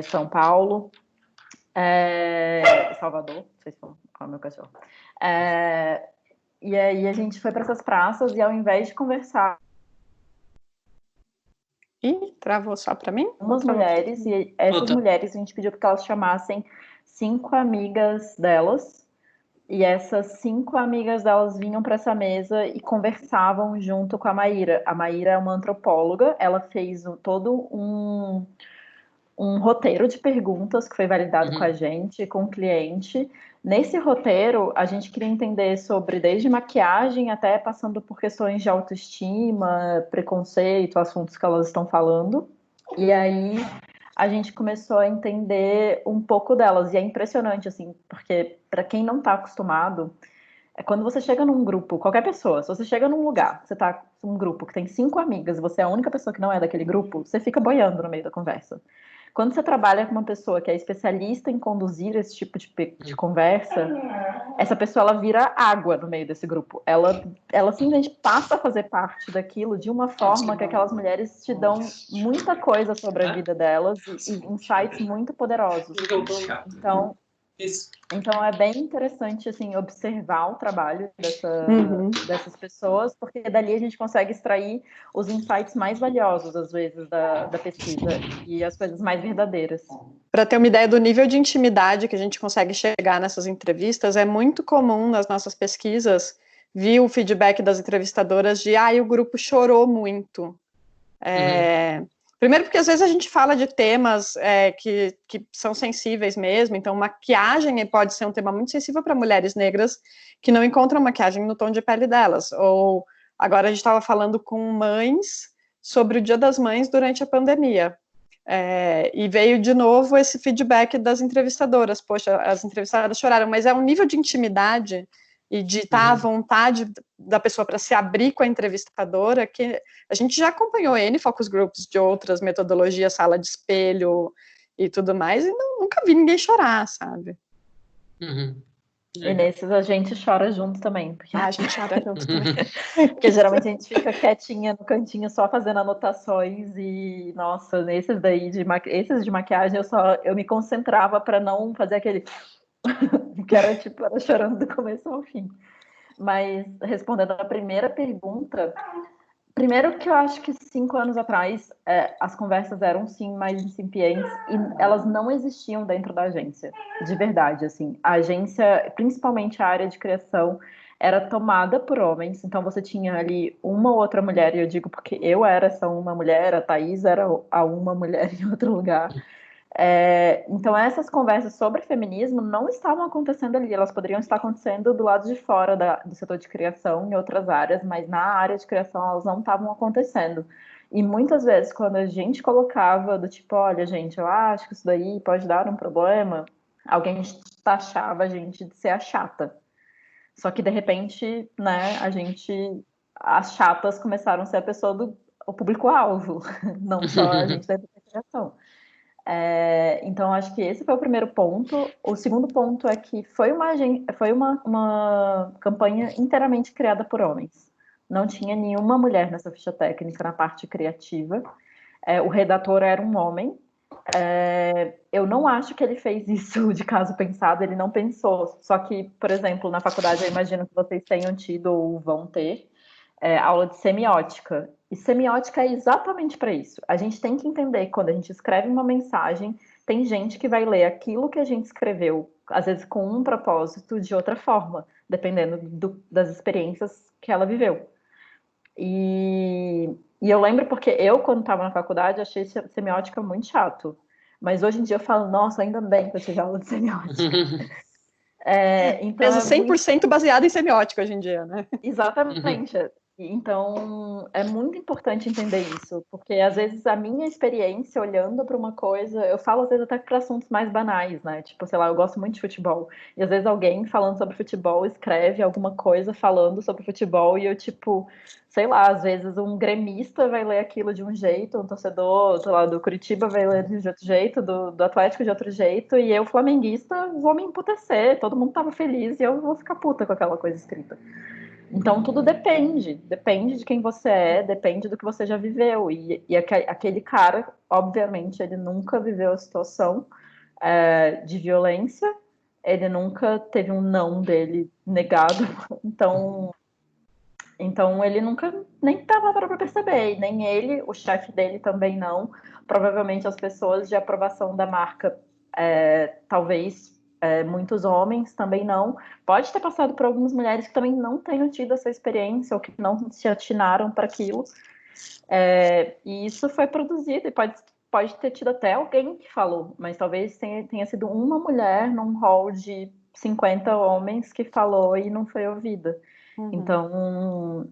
São Paulo, Salvador, não sei se foi o meu cachorro. E aí a gente foi para essas praças e ao invés de conversar... Ih, travou só para mim? Umas mulheres, e essas mulheres a gente pediu que elas chamassem 5 amigas delas, e essas 5 amigas delas vinham para essa mesa e conversavam junto com a Maíra. A Maíra é uma antropóloga, ela fez todo um roteiro de perguntas que foi validado com a gente, com o cliente. Nesse roteiro, a gente queria entender sobre desde maquiagem até passando por questões de autoestima, preconceito, assuntos que elas estão falando. E aí a gente começou a entender um pouco delas. E é impressionante, assim, porque para quem não está acostumado, quando você chega num grupo, qualquer pessoa, se você chega num lugar, você tá num grupo que tem 5 amigas e você é a única pessoa que não é daquele grupo, você fica boiando no meio da conversa. Quando você trabalha com uma pessoa que é especialista em conduzir esse tipo de conversa, essa pessoa ela vira água no meio desse grupo. Ela simplesmente passa a fazer parte daquilo de uma forma que aquelas mulheres te dão muita coisa sobre a vida delas e insights muito poderosos. Então é bem interessante assim, observar o trabalho dessas pessoas, porque dali a gente consegue extrair os insights mais valiosos, às vezes, da pesquisa e as coisas mais verdadeiras. Para ter uma ideia do nível de intimidade que a gente consegue chegar nessas entrevistas, é muito comum nas nossas pesquisas vir o feedback das entrevistadoras de o grupo chorou muito. Primeiro porque às vezes a gente fala de temas que são sensíveis mesmo, então maquiagem pode ser um tema muito sensível para mulheres negras que não encontram maquiagem no tom de pele delas. Ou agora a gente estava falando com mães sobre o Dia das Mães durante a pandemia. E veio de novo esse feedback das entrevistadoras. Poxa, as entrevistadoras choraram, mas é um nível de intimidade e de estar à vontade da pessoa para se abrir com a entrevistadora, que a gente já acompanhou focus groups de outras metodologias, sala de espelho e tudo mais, e nunca vi ninguém chorar, sabe? E nesses a gente chora junto também. Porque... a gente chora junto também. Porque geralmente a gente fica quietinha no cantinho só fazendo anotações e, nossa, nesses daí esses de maquiagem eu me concentrava para não fazer aquele que era tipo, era chorando do começo ao fim. Mas respondendo a primeira pergunta, primeiro que eu acho que 5 anos atrás as conversas eram sim mais incipientes e elas não existiam dentro da agência, de verdade, assim. A agência, principalmente a área de criação, era tomada por homens, então você tinha ali uma ou outra mulher, e eu digo porque eu era essa uma mulher, a Thaís era a uma mulher em outro lugar. Então essas conversas sobre feminismo não estavam acontecendo ali, elas poderiam estar acontecendo do lado de fora do setor de criação, em outras áreas, mas na área de criação elas não estavam acontecendo. E muitas vezes quando a gente colocava do tipo, olha gente, eu acho que isso daí pode dar um problema, alguém taxava a gente de ser a chata. Só que de repente, né, as chatas começaram a ser a pessoa o público-alvo, não só a gente da criação. Então, acho que esse foi o primeiro ponto. O segundo ponto é que foi uma campanha inteiramente criada por homens. Não tinha nenhuma mulher nessa ficha técnica na parte criativa. O redator era um homem. Eu não acho que ele fez isso de caso pensado, ele não pensou. Só que, por exemplo, na faculdade, eu imagino que vocês tenham tido ou vão ter aula de semiótica. E semiótica é exatamente para isso. A gente tem que entender que quando a gente escreve uma mensagem, tem gente que vai ler aquilo que a gente escreveu, às vezes com um propósito, de outra forma, dependendo das experiências que ela viveu. E eu lembro porque eu, quando estava na faculdade, achei semiótica muito chato. Mas hoje em dia eu falo, nossa, ainda bem que eu tive aula de semiótica. Então 100% baseado em semiótica hoje em dia, né? Exatamente. Então, é muito importante entender isso, porque às vezes a minha experiência olhando para uma coisa, eu falo às vezes até para assuntos mais banais, né? Tipo, sei lá, eu gosto muito de futebol, e às vezes alguém falando sobre futebol escreve alguma coisa falando sobre futebol, e eu, tipo, sei lá, às vezes um gremista vai ler aquilo de um jeito, um torcedor, sei lá, do Curitiba vai ler de outro jeito, do Atlético de outro jeito, e eu, flamenguista, vou me emputecer, todo mundo tava feliz e eu vou ficar puta com aquela coisa escrita. Então, tudo depende de quem você é, depende do que você já viveu. E aquele cara, obviamente, ele nunca viveu a situação de violência, ele nunca teve um não dele negado, então ele nunca nem estava para perceber, nem ele, o chefe dele também não. Provavelmente as pessoas de aprovação da marca, talvez muios homens também não. Pode ter passado por algumas mulheres que também não tenham tido essa experiência ou que não se atinaram para aquilo. E isso foi produzido e pode ter tido até alguém que falou, mas talvez tenha sido uma mulher num hall de 50 homens que falou e não foi ouvida. Então,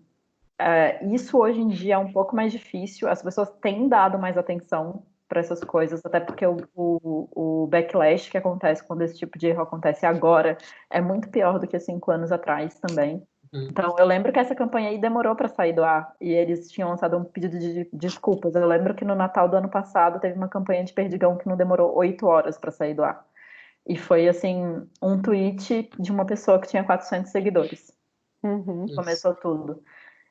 isso hoje em dia é um pouco mais difícil, as pessoas têm dado mais atenção para essas coisas, até porque o backlash que acontece quando esse tipo de erro acontece agora é muito pior do que 5 anos atrás também. Então, eu lembro que essa campanha aí demorou para sair do ar, e eles tinham lançado um pedido de desculpas. Eu lembro que no Natal do ano passado teve uma campanha de Perdigão que não demorou 8 horas para sair do ar. E foi, assim, um tweet de uma pessoa que tinha 400 seguidores. Começou tudo.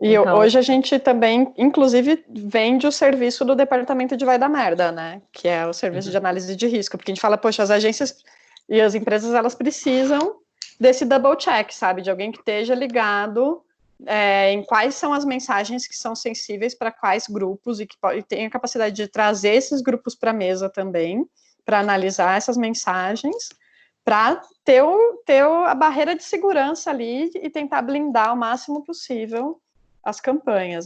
E então, hoje a gente também, inclusive, vende o serviço do departamento de vai dar merda, né? Que é o serviço de análise de risco. Porque a gente fala, poxa, as agências e as empresas, elas precisam desse double check, sabe? De alguém que esteja ligado em quais são as mensagens que são sensíveis para quais grupos e que tenha a capacidade de trazer esses grupos para a mesa também, para analisar essas mensagens, para ter a barreira de segurança ali e tentar blindar o máximo possível as campanhas.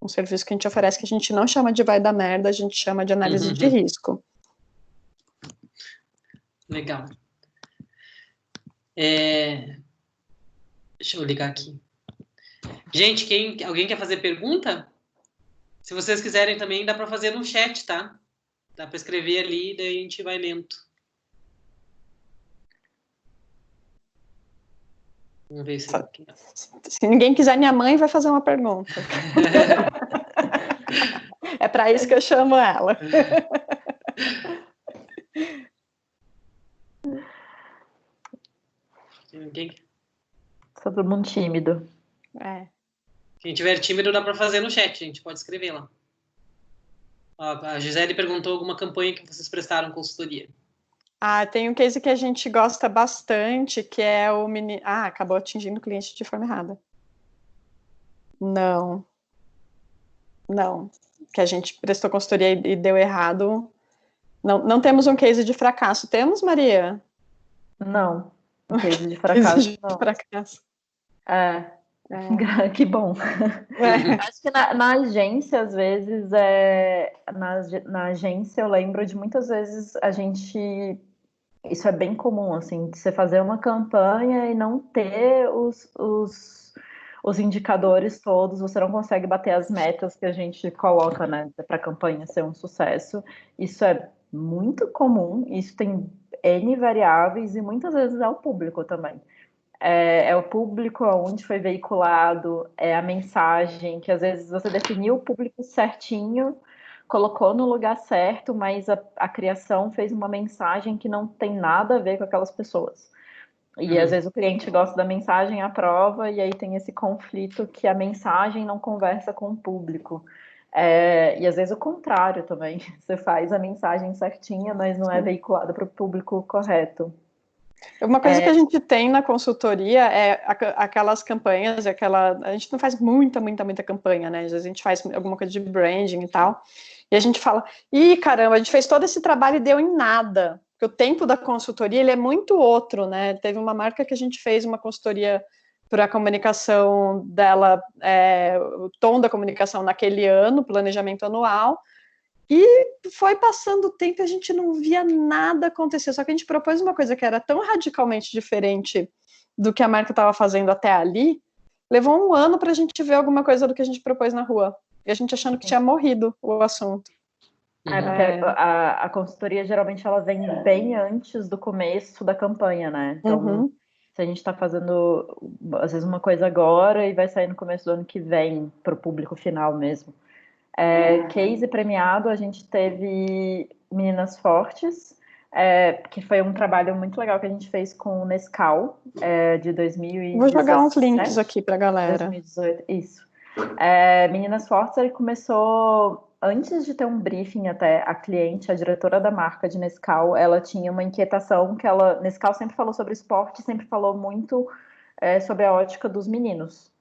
Um serviço que a gente oferece que a gente não chama de vai dar merda, a gente chama de análise de risco. Legal. Deixa eu ligar aqui. Gente, alguém quer fazer pergunta? Se vocês quiserem também, dá para fazer no chat, tá? Dá para escrever ali, daí a gente vai lento. Vamos ver se... Se ninguém quiser, minha mãe vai fazer uma pergunta. É para isso que eu chamo ela. Todo mundo tímido. Quem tiver tímido, dá para fazer no chat, gente. Pode escrever lá. A Gisele perguntou alguma campanha que vocês prestaram consultoria. Tem um case que a gente gosta bastante, que é o menino... acabou atingindo o cliente de forma errada. Não. Que a gente prestou consultoria e deu errado. Não temos um case de fracasso. Temos, Maria? Não. Um case de fracasso. Case de fracasso. Que bom. Acho que na agência, às vezes, na agência eu lembro de muitas vezes isso é bem comum, assim, de você fazer uma campanha e não ter os indicadores todos, você não consegue bater as metas que a gente coloca, né, para a campanha ser um sucesso. Isso é muito comum, isso tem N variáveis e muitas vezes é o público também. É o público onde foi veiculado, é a mensagem, que às vezes você definiu o público certinho, colocou no lugar certo, mas a criação fez uma mensagem que não tem nada a ver com aquelas pessoas. E às vezes o cliente gosta da mensagem, aprova, e aí tem esse conflito que a mensagem não conversa com o público. E às vezes o contrário também, você faz a mensagem certinha, mas não é veiculada para o público correto. Uma coisa que a gente tem na consultoria é aquelas campanhas, a gente não faz muita campanha, né? Às vezes a gente faz alguma coisa de branding e tal, e a gente fala, caramba, a gente fez todo esse trabalho e deu em nada, porque o tempo da consultoria, ele é muito outro, né? Teve uma marca que a gente fez uma consultoria para a comunicação dela, o tom da comunicação naquele ano, planejamento anual, e foi passando o tempo e a gente não via nada acontecer, só que a gente propôs uma coisa que era tão radicalmente diferente do que a marca estava fazendo até ali, levou um ano para a gente ver alguma coisa do que a gente propôs na rua, e a gente achando que tinha morrido o assunto. A consultoria, geralmente, ela vem bem antes do começo da campanha, né? Então, se a gente está fazendo, às vezes, uma coisa agora e vai sair no começo do ano que vem para o público final mesmo. Case premiado, a gente teve Meninas Fortes, que foi um trabalho muito legal que a gente fez com o Nescau, de 2017. Vou jogar uns links aqui para a galera. 2018, isso. Meninas Fortes, ele começou, antes de ter um briefing até, a cliente, a diretora da marca de Nescau, ela tinha uma inquietação que Nescau sempre falou sobre esporte, sempre falou muito sobre a ótica dos meninos.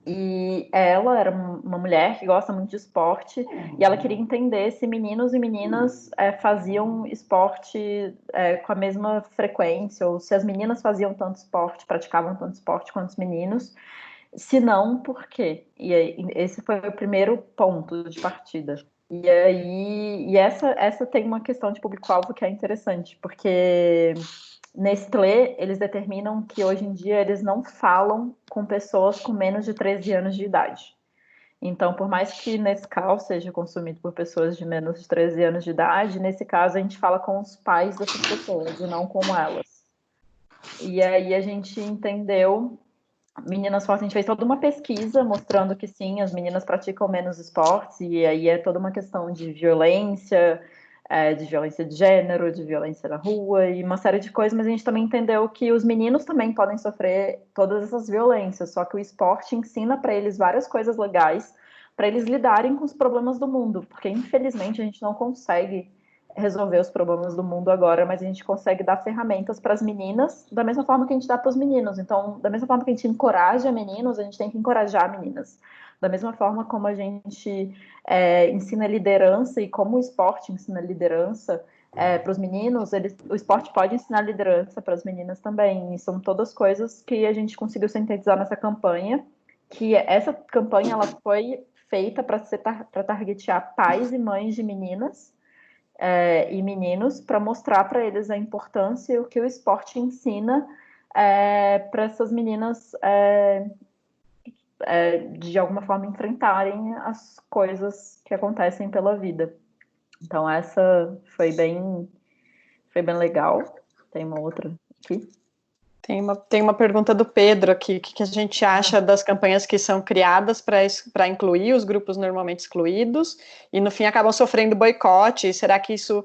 E ela era uma mulher que gosta muito de esporte e ela queria entender se meninos e meninas faziam esporte com a mesma frequência, ou se as meninas faziam tanto esporte, praticavam tanto esporte quanto os meninos. Se não, por quê? E aí, esse foi o primeiro ponto de partida. E essa tem uma questão de público-alvo que é interessante, porque Nestlé, eles determinam que hoje em dia eles não falam com pessoas com menos de 13 anos de idade. Então, por mais que Nescau seja consumido por pessoas de menos de 13 anos de idade, nesse caso a gente fala com os pais dessas pessoas e não com elas. E aí a gente entendeu, Meninas Fortes, a gente fez toda uma pesquisa mostrando que sim, as meninas praticam menos esportes, e aí é toda uma questão de violência de gênero, de violência na rua e uma série de coisas, mas a gente também entendeu que os meninos também podem sofrer todas essas violências, só que o esporte ensina para eles várias coisas legais para eles lidarem com os problemas do mundo, porque infelizmente a gente não consegue resolver os problemas do mundo agora, mas a gente consegue dar ferramentas para as meninas da mesma forma que a gente dá para os meninos. Então, da mesma forma que a gente encoraja meninos, a gente tem que encorajar meninas. Da mesma forma como a gente ensina liderança e como o esporte ensina liderança para os meninos, o esporte pode ensinar liderança para as meninas também. E são todas coisas que a gente conseguiu sintetizar nessa campanha, que essa campanha ela foi feita para targetear pais e mães de meninas e meninos, para mostrar para eles a importância e o que o esporte ensina para essas meninas de alguma forma enfrentarem as coisas que acontecem pela vida. Então essa foi bem legal. Tem uma outra aqui. Tem uma pergunta do Pedro aqui, o que a gente acha das campanhas que são criadas para incluir os grupos normalmente excluídos, e no fim acabam sofrendo boicote, será que isso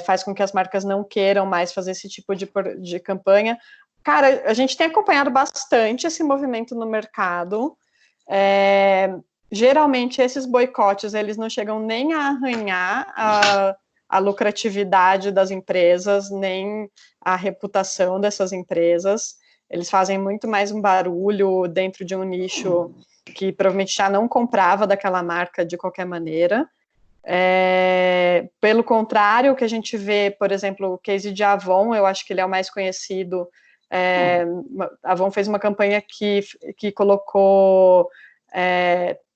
faz com que as marcas não queiram mais fazer esse tipo de campanha? Cara, a gente tem acompanhado bastante esse movimento no mercado, geralmente esses boicotes, eles não chegam nem a arranhar a lucratividade das empresas, nem a reputação dessas empresas. Eles fazem muito mais um barulho dentro de um nicho que provavelmente já não comprava daquela marca de qualquer maneira. Pelo contrário, o que a gente vê, por exemplo, o case de Avon, eu acho que ele é o mais conhecido. A Avon fez uma campanha que colocou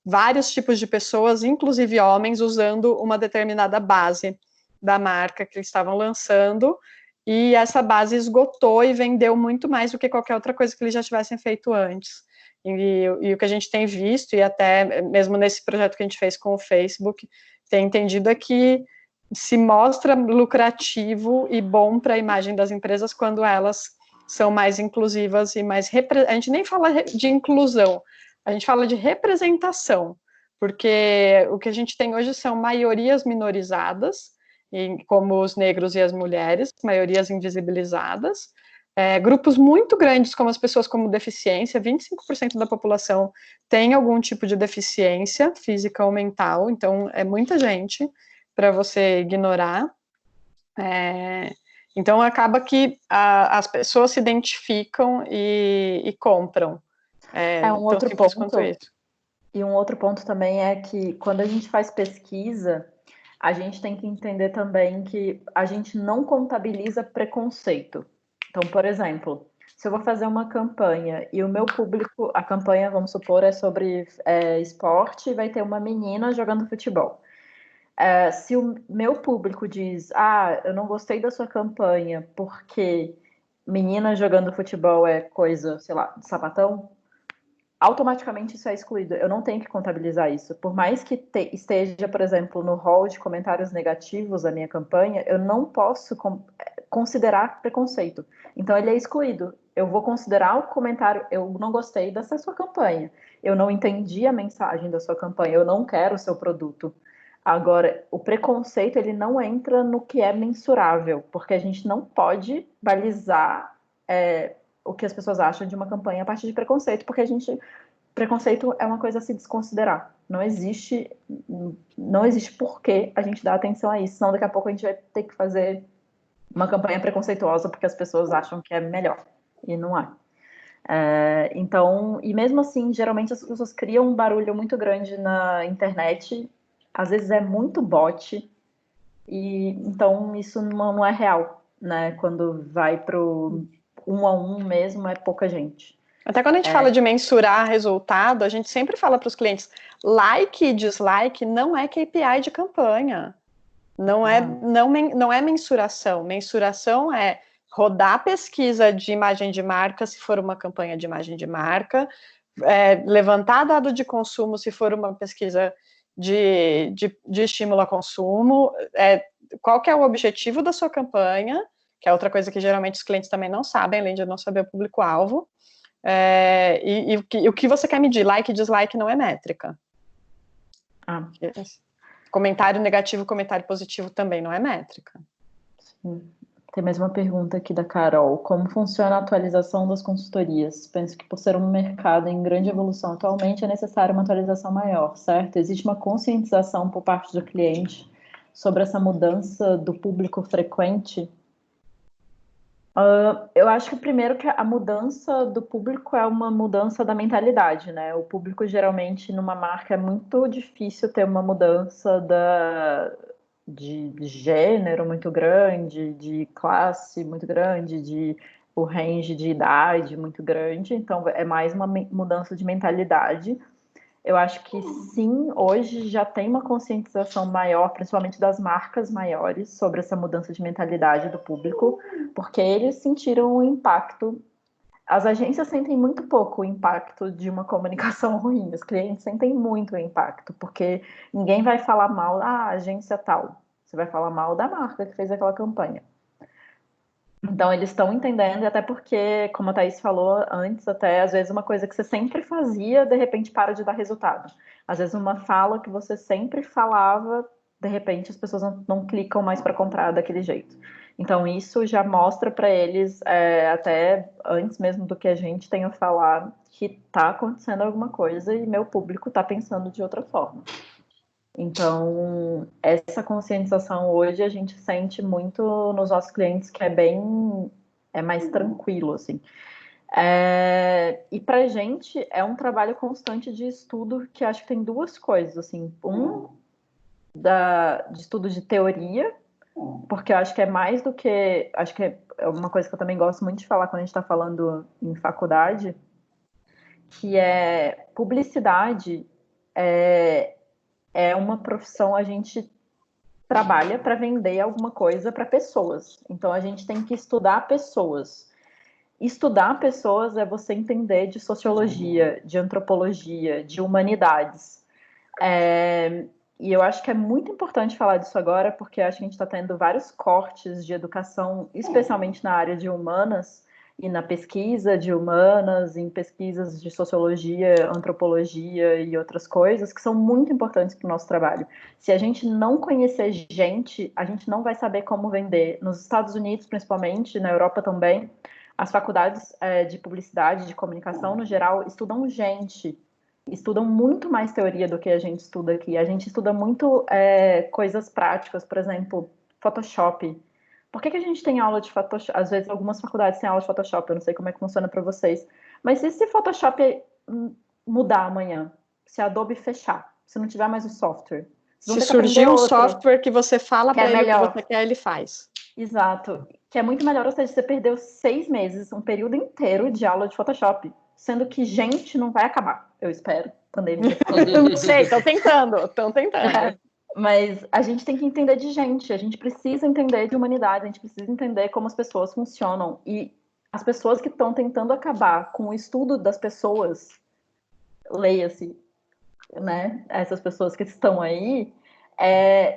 vários tipos de pessoas, inclusive homens, usando uma determinada base da marca que eles estavam lançando, e essa base esgotou e vendeu muito mais do que qualquer outra coisa que eles já tivessem feito antes. E o que a gente tem visto, e até mesmo nesse projeto que a gente fez com o Facebook, tem entendido é que se mostra lucrativo e bom para a imagem das empresas quando elas são mais inclusivas e mais... A gente nem fala de inclusão, a gente fala de representação, porque o que a gente tem hoje são maiorias minorizadas, como os negros e as mulheres, maiorias invisibilizadas, grupos muito grandes, como as pessoas com deficiência, 25% da população tem algum tipo de deficiência física ou mental, então é muita gente para você ignorar. Então acaba que as pessoas se identificam e compram. Um outro ponto, e um outro ponto também é que quando a gente faz pesquisa, a gente tem que entender também que a gente não contabiliza preconceito. Então, por exemplo, se eu vou fazer uma campanha e o meu público, a campanha, vamos supor, é sobre esporte, e vai ter uma menina jogando futebol. Se o meu público diz, eu não gostei da sua campanha porque menina jogando futebol é coisa, sei lá, de sapatão, automaticamente isso é excluído. Eu não tenho que contabilizar isso. Por mais que esteja, por exemplo, no hall de comentários negativos da minha campanha, eu não posso considerar preconceito. Então, ele é excluído. Eu vou considerar o comentário, eu não gostei dessa sua campanha, eu não entendi a mensagem da sua campanha, eu não quero o seu produto. Agora, o preconceito, ele não entra no que é mensurável, porque a gente não pode balizar o que as pessoas acham de uma campanha a partir de preconceito, porque preconceito é uma coisa a se desconsiderar. Não existe porquê a gente dar atenção a isso, senão daqui a pouco a gente vai ter que fazer uma campanha preconceituosa porque as pessoas acham que é melhor, e não é. Então, e mesmo assim, geralmente as pessoas criam um barulho muito grande na internet, às vezes é muito bot, e então isso não é real, né? Quando vai pro 1 a 1 mesmo, é pouca gente. Até quando a gente fala de mensurar resultado, a gente sempre fala para os clientes, like e dislike não é KPI de campanha. Não é mensuração. Mensuração é rodar pesquisa de imagem de marca, se for uma campanha de imagem de marca, levantar dado de consumo, se for uma pesquisa de estímulo a consumo, qual que é o objetivo da sua campanha, que é outra coisa que geralmente os clientes também não sabem, além de não saber o público-alvo, e o que você quer medir, like e dislike não é métrica. Comentário negativo, comentário positivo também não é métrica. Sim. Tem mais uma pergunta aqui da Carol. Como funciona a atualização das consultorias? Penso que por ser um mercado em grande evolução atualmente, é necessária uma atualização maior, certo? Existe uma conscientização por parte do cliente sobre essa mudança do público frequente? Eu acho que primeiro que a mudança do público é uma mudança da mentalidade, né? O público geralmente numa marca é muito difícil ter uma mudança de gênero muito grande, de classe muito grande, de o range de idade muito grande, então é mais uma mudança de mentalidade. Eu acho que sim, hoje já tem uma conscientização maior, principalmente das marcas maiores, sobre essa mudança de mentalidade do público, porque eles sentiram o impacto. As agências sentem muito pouco o impacto de uma comunicação ruim, os clientes sentem muito o impacto, porque ninguém vai falar mal da agência tal, você vai falar mal da marca que fez aquela campanha. Então, eles estão entendendo, e até porque, como a Thaís falou antes, até às vezes uma coisa que você sempre fazia, de repente para de dar resultado. Às vezes uma fala que você sempre falava, de repente as pessoas não clicam mais para comprar daquele jeito. Então, isso já mostra para eles, até antes mesmo do que a gente tenha falado, que está acontecendo alguma coisa e meu público está pensando de outra forma. Então, essa conscientização hoje a gente sente muito nos nossos clientes, que é mais tranquilo, assim. E para a gente é um trabalho constante de estudo, que acho que tem duas coisas, assim. De estudo de teoria, porque eu acho que é mais do que... Acho que é uma coisa que eu também gosto muito de falar quando a gente está falando em faculdade, que é publicidade é uma profissão, a gente trabalha para vender alguma coisa para pessoas. Então, a gente tem que estudar pessoas. Estudar pessoas é você entender de sociologia, de antropologia, de humanidades. E eu acho que é muito importante falar disso agora, porque acho que a gente está tendo vários cortes de educação, especialmente na área de humanas, e na pesquisa de humanas, em pesquisas de sociologia, antropologia e outras coisas, que são muito importantes para o nosso trabalho. Se a gente não conhecer gente, a gente não vai saber como vender. Nos Estados Unidos, principalmente, na Europa também, as faculdades de publicidade, de comunicação, no geral, estudam gente. Estudam muito mais teoria do que a gente estuda aqui. A gente estuda muito coisas práticas, por exemplo, Photoshop. Por que a gente tem aula de Photoshop? Às vezes, algumas faculdades têm aula de Photoshop, eu não sei como é que funciona para vocês. Mas e se Photoshop mudar amanhã? Se a Adobe fechar? Se não tiver mais o software? Se surgir um software que você fala para ele o que você quer, ele faz. Exato. Que é muito melhor, ou seja, você perdeu 6 meses, um período inteiro de aula de Photoshop. Sendo que gente não vai acabar, eu espero. Pandemia. Não sei, estão tentando. Mas a gente tem que entender de gente, a gente precisa entender de humanidade, a gente precisa entender como as pessoas funcionam. E as pessoas que estão tentando acabar com o estudo das pessoas, leia-se, né? Essas pessoas que estão aí,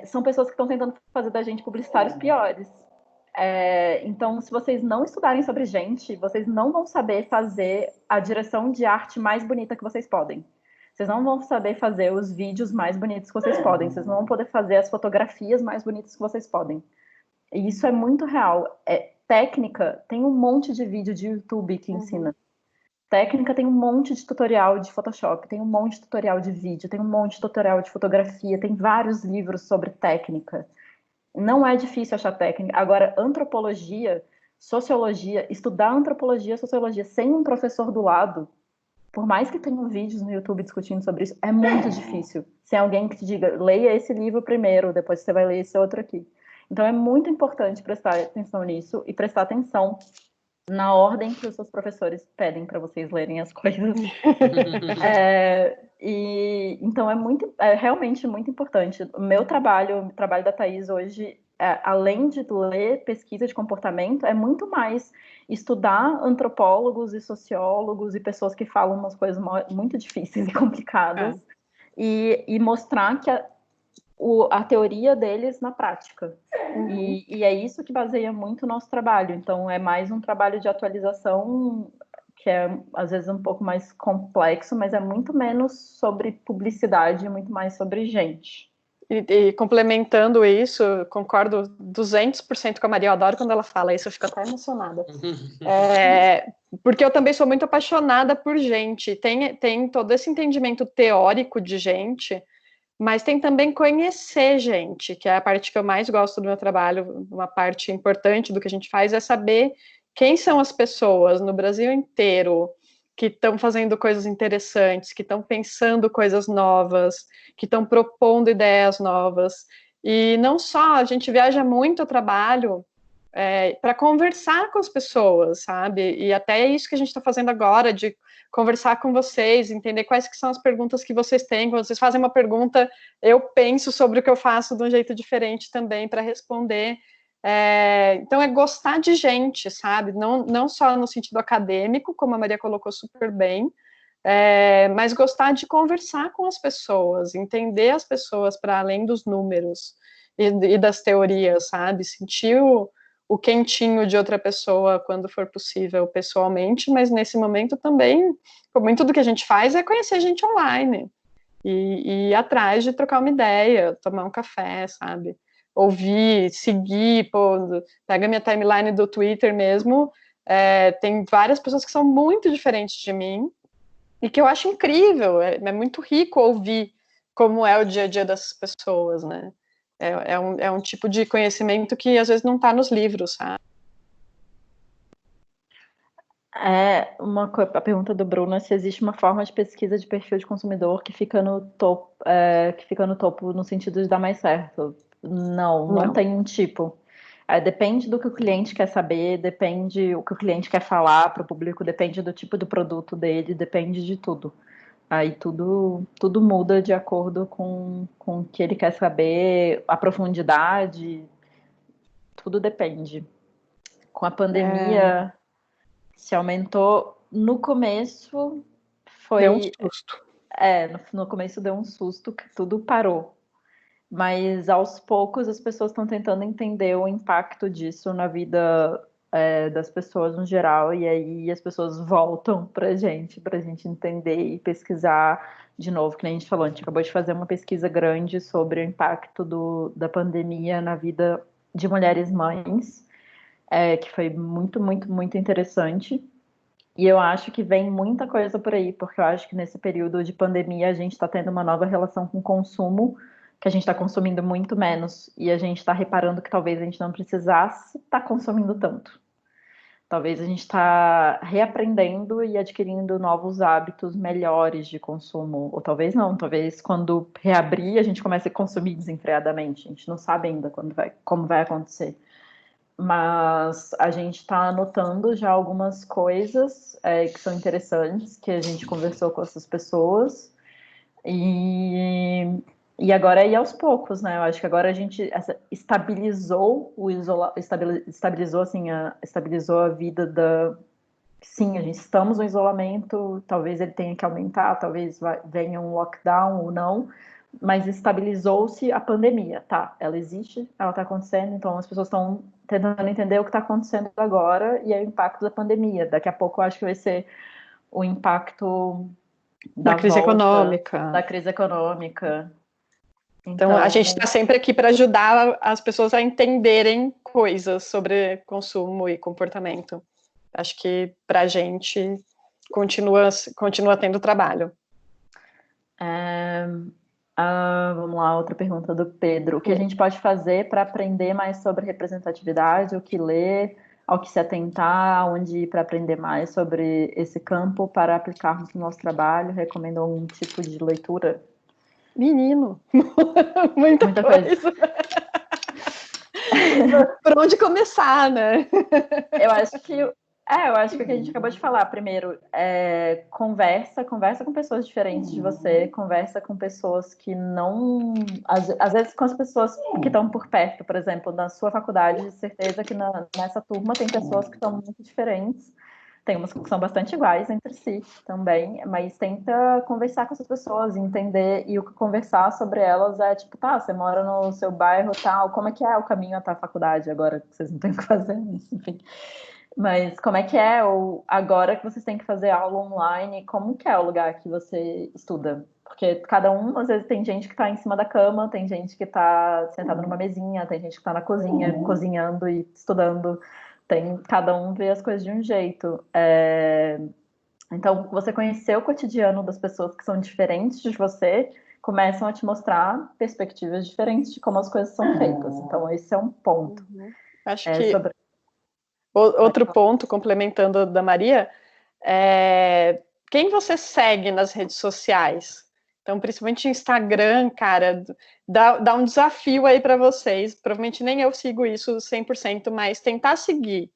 são pessoas que estão tentando fazer da gente publicitários piores. Então, se vocês não estudarem sobre gente, vocês não vão saber fazer a direção de arte mais bonita que vocês podem. Vocês não vão saber fazer os vídeos mais bonitos que vocês podem. Vocês não vão poder fazer as fotografias mais bonitas que vocês podem. E isso é muito real. Técnica, tem um monte de vídeo de YouTube que ensina. Técnica tem um monte de tutorial de Photoshop, tem um monte de tutorial de vídeo, tem um monte de tutorial de fotografia, tem vários livros sobre técnica. Não é difícil achar técnica. Agora, antropologia, sociologia, estudar antropologia, sociologia sem um professor do lado, por mais que tenham vídeos no YouTube discutindo sobre isso, é muito difícil. Sem alguém que te diga, leia esse livro primeiro, depois você vai ler esse outro aqui. Então é muito importante prestar atenção nisso e prestar atenção na ordem que os seus professores pedem para vocês lerem as coisas. Então é realmente muito importante. O meu trabalho, o trabalho da Thaís hoje, além de ler pesquisa de comportamento, é muito mais estudar antropólogos e sociólogos e pessoas que falam umas coisas muito difíceis e complicadas e mostrar que a teoria deles na prática. E é isso que baseia muito o nosso trabalho. Então, é mais um trabalho de atualização que é, às vezes, um pouco mais complexo, mas é muito menos sobre publicidade, muito mais sobre gente. E complementando isso, concordo 200% com a Maria, eu adoro quando ela fala isso, eu fico até emocionada. Porque eu também sou muito apaixonada por gente, tem todo esse entendimento teórico de gente, mas tem também conhecer gente, que é a parte que eu mais gosto do meu trabalho, uma parte importante do que a gente faz é saber quem são as pessoas no Brasil inteiro que estão fazendo coisas interessantes, que estão pensando coisas novas, que estão propondo ideias novas. E não só, a gente viaja muito a trabalho para conversar com as pessoas, sabe? E até é isso que a gente está fazendo agora, de conversar com vocês, entender quais que são as perguntas que vocês têm. Quando vocês fazem uma pergunta, eu penso sobre o que eu faço de um jeito diferente também para responder. Então, é gostar de gente, sabe? Não só no sentido acadêmico, como a Maria colocou super bem, mas gostar de conversar com as pessoas, entender as pessoas para além dos números e das teorias, sabe? Sentir o quentinho de outra pessoa quando for possível pessoalmente, mas nesse momento também, muito do que a gente faz é conhecer gente online e ir atrás de trocar uma ideia, tomar um café, sabe? Ouvir, seguir, pega minha timeline do Twitter mesmo, tem várias pessoas que são muito diferentes de mim e que eu acho incrível, é muito rico ouvir como é o dia a dia dessas pessoas, né? É um tipo de conhecimento que às vezes não está nos livros, sabe? A pergunta do Bruno é se existe uma forma de pesquisa de perfil de consumidor que fica no topo no sentido de dar mais certo. Não tem um tipo. Depende do que o cliente quer saber, depende o que o cliente quer falar para o público, depende do tipo do produto dele, depende de tudo. Aí tudo muda de acordo com o que ele quer saber, a profundidade, tudo depende. Com a pandemia, se aumentou. No começo deu um susto. No começo deu um susto que tudo parou. Mas aos poucos as pessoas estão tentando entender o impacto disso na vida das pessoas no geral, e aí as pessoas voltam pra gente entender e pesquisar de novo, que nem a gente falou, a gente acabou de fazer uma pesquisa grande sobre o impacto da pandemia na vida de mulheres mães, que foi muito, muito, muito interessante. E eu acho que vem muita coisa por aí, porque eu acho que nesse período de pandemia a gente está tendo uma nova relação com o consumo, que a gente está consumindo muito menos, e a gente está reparando que talvez a gente não precisasse estar consumindo tanto. Talvez a gente está reaprendendo e adquirindo novos hábitos melhores de consumo, ou talvez não, talvez quando reabrir a gente comece a consumir desenfreadamente, a gente não sabe ainda como vai acontecer. Mas a gente está anotando já algumas coisas que são interessantes, que a gente conversou com essas pessoas, e agora é ir aos poucos, né? Eu acho que agora a gente estabilizou estabilizou a vida da... Sim, a gente estamos no isolamento, talvez ele tenha que aumentar, talvez venha um lockdown ou não, mas estabilizou-se a pandemia, tá? Ela existe, ela está acontecendo, então as pessoas estão tentando entender o que está acontecendo agora e é o impacto da pandemia. Daqui a pouco eu acho que vai ser o impacto da crise econômica. Da crise econômica. Então a gente está sempre aqui para ajudar as pessoas a entenderem coisas sobre consumo e comportamento. Acho que para a gente continua tendo trabalho. Vamos lá, outra pergunta do Pedro. O que a gente pode fazer para aprender mais sobre representatividade, o que ler, ao que se atentar, onde ir para aprender mais sobre esse campo para aplicarmos no nosso trabalho? Recomendo algum tipo de leitura? Menino, muita coisa. Por onde começar, né? Eu acho que o que a gente acabou de falar. Primeiro, conversa com pessoas diferentes de você, conversa com pessoas que não... Às vezes com as pessoas que estão por perto, por exemplo, na sua faculdade, de certeza que nessa turma tem pessoas que são muito diferentes, tem umas que são bastante iguais entre si também, mas tenta conversar com essas pessoas, entender, e o que conversar sobre elas é tipo, tá, você mora no seu bairro tal, como é que é o caminho até a faculdade agora que vocês não têm o que fazer, enfim... Mas como é que é? Ou agora que vocês têm que fazer aula online, como que é o lugar que você estuda? Porque cada um, às vezes, tem gente que está em cima da cama, tem gente que está sentada numa mesinha, tem gente que está na cozinha, cozinhando e estudando. Cada um vê as coisas de um jeito. Então, você conhecer o cotidiano das pessoas que são diferentes de você, começam a te mostrar perspectivas diferentes de como as coisas são feitas. Então, esse é um ponto. Acho que... Outro ponto, complementando da Maria, quem você segue nas redes sociais? Então, principalmente Instagram, cara, dá um desafio aí para vocês. Provavelmente nem eu sigo isso 100%, mas tentar seguir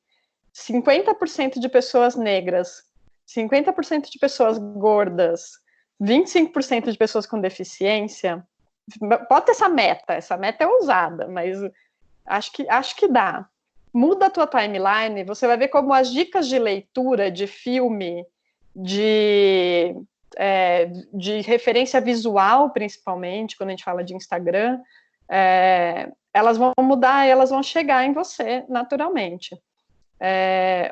50% de pessoas negras, 50% de pessoas gordas, 25% de pessoas com deficiência. Pode ter essa meta é ousada, mas acho que dá. Muda a tua timeline, você vai ver como as dicas de leitura, de filme, de referência visual, principalmente, quando a gente fala de Instagram, elas vão mudar e elas vão chegar em você naturalmente.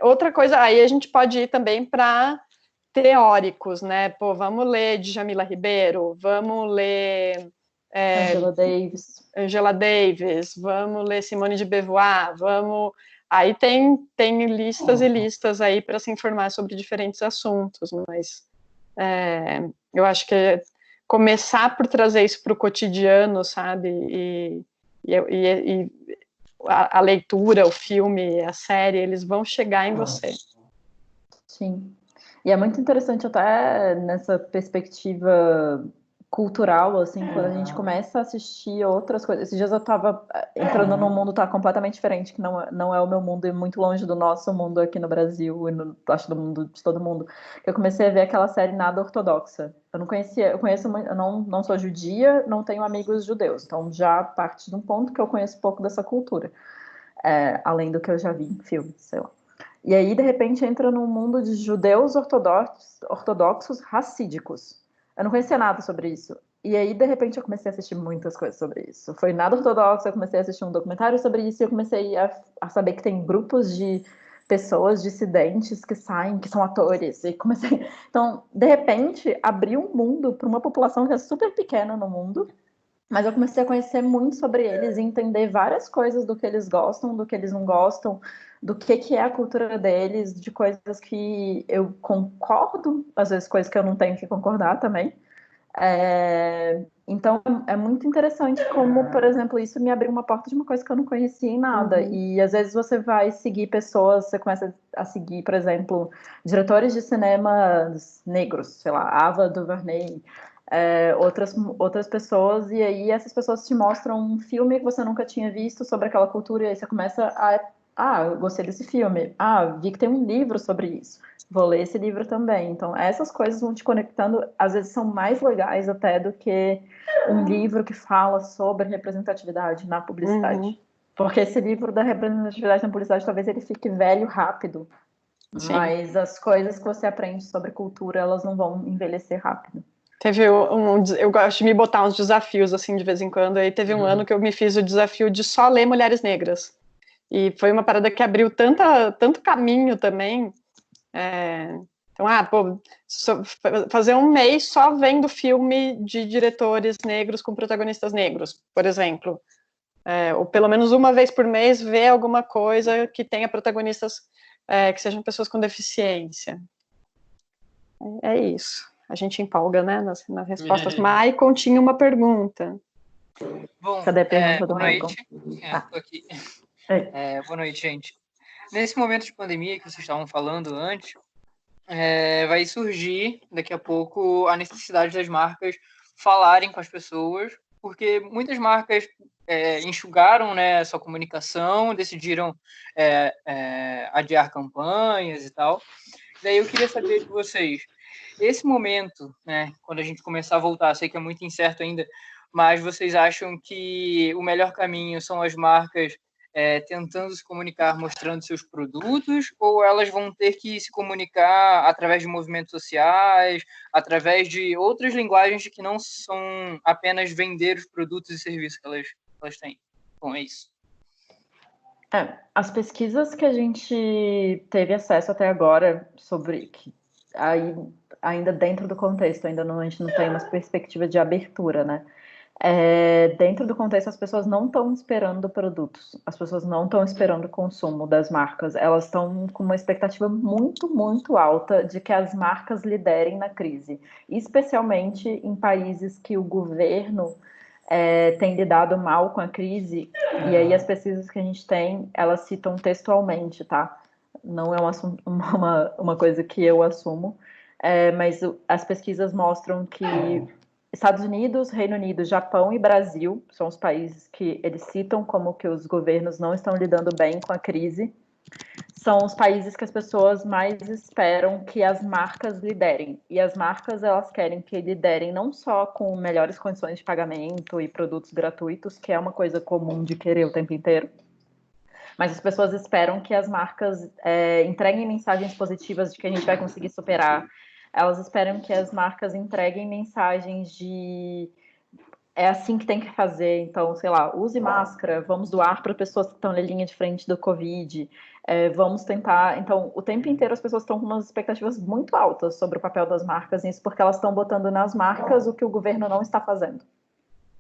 Outra coisa, aí a gente pode ir também para teóricos, né? Pô, vamos ler Djamila Ribeiro, vamos ler Angela Davis, vamos ler Simone de Beauvoir, Aí tem listas e listas aí para se informar sobre diferentes assuntos, mas eu acho que começar por trazer isso para o cotidiano, sabe? E a leitura, o filme, a série, eles vão chegar em você. Sim. E é muito interessante até nessa perspectiva cultural, assim, quando a gente começa a assistir outras coisas. Esses dias eu tava entrando num mundo completamente diferente, que não é o meu mundo, e muito longe do nosso mundo aqui no Brasil, e acho do mundo de todo mundo. Eu comecei a ver aquela série Nada Ortodoxa. Eu não conhecia, eu não sou judia, não tenho amigos judeus, então já parte de um ponto que eu conheço pouco dessa cultura, além do que eu já vi em filmes, sei lá. E aí, de repente, entra num mundo de judeus ortodoxos racídicos. Eu não conhecia nada sobre isso. E aí, de repente, eu comecei a assistir muitas coisas sobre isso. Foi Nada Ortodoxo, eu comecei a assistir um documentário sobre isso, e eu comecei a saber que tem grupos de pessoas dissidentes que saem, que são atores. E comecei... Então, de repente, abriu um mundo para uma população que é super pequena no mundo, mas eu comecei a conhecer muito sobre eles e entender várias coisas do que eles gostam, do que eles não gostam, do que é a cultura deles, de coisas que eu concordo, às vezes coisas que eu não tenho que concordar também. Então, é muito interessante como, por exemplo, isso me abriu uma porta de uma coisa que eu não conhecia em nada. Uhum. E, às vezes, você vai seguir pessoas, você começa a seguir, por exemplo, diretores de cinema negros, sei lá, Ava DuVernay, outras pessoas, e aí essas pessoas te mostram um filme que você nunca tinha visto sobre aquela cultura, e aí você começa eu gostei desse filme, vi que tem um livro sobre isso, vou ler esse livro também. Então essas coisas vão te conectando, às vezes são mais legais até do que um livro que fala sobre representatividade na publicidade. Uhum. Porque esse livro da representatividade na publicidade, talvez ele fique velho rápido. Sim. Mas as coisas que você aprende sobre cultura, elas não vão envelhecer rápido. Eu gosto de me botar uns desafios, assim, de vez em quando. Aí teve um ano que eu me fiz o desafio de só ler mulheres negras. E foi uma parada que abriu tanto caminho também. Então, fazer um mês só vendo filme de diretores negros com protagonistas negros, por exemplo. Ou pelo menos uma vez por mês ver alguma coisa que tenha protagonistas que sejam pessoas com deficiência. É isso. A gente empolga, né, nas respostas. Maicon tinha uma pergunta. Bom, cadê a pergunta do Maicon? Tô aqui. Boa noite, gente. Nesse momento de pandemia que vocês estavam falando antes, vai surgir, daqui a pouco, a necessidade das marcas falarem com as pessoas, porque muitas marcas enxugaram, né, sua comunicação, decidiram adiar campanhas e tal. Daí eu queria saber de vocês, esse momento, né, quando a gente começar a voltar, sei que é muito incerto ainda, mas vocês acham que o melhor caminho são as marcas tentando se comunicar, mostrando seus produtos, ou elas vão ter que se comunicar através de movimentos sociais, através de outras linguagens que não são apenas vender os produtos e serviços que elas têm? Bom, é isso. As pesquisas que a gente teve acesso até agora sobre ainda dentro do contexto, a gente não tem uma perspectiva de abertura, né? Dentro do contexto, as pessoas não estão esperando produtos, as pessoas não estão esperando o consumo das marcas, elas estão com uma expectativa muito, muito alta de que as marcas liderem na crise, especialmente em países que o governo tem lidado mal com a crise, e aí as pesquisas que a gente tem, elas citam textualmente, tá? Não é uma coisa que eu assumo, mas as pesquisas mostram que Estados Unidos, Reino Unido, Japão e Brasil são os países que eles citam como que os governos não estão lidando bem com a crise. São os países que as pessoas mais esperam que as marcas liderem. E as marcas, elas querem que liderem não só com melhores condições de pagamento e produtos gratuitos, que é uma coisa comum de querer o tempo inteiro, mas as pessoas esperam que as marcas entreguem mensagens positivas de que a gente vai conseguir superar. Elas esperam que as marcas entreguem mensagens de é assim que tem que fazer, então, sei lá, use máscara, vamos doar para pessoas que estão na linha de frente do Covid, vamos tentar. Então, o tempo inteiro as pessoas estão com umas expectativas muito altas sobre o papel das marcas nisso, porque elas estão botando nas marcas o que o governo não está fazendo.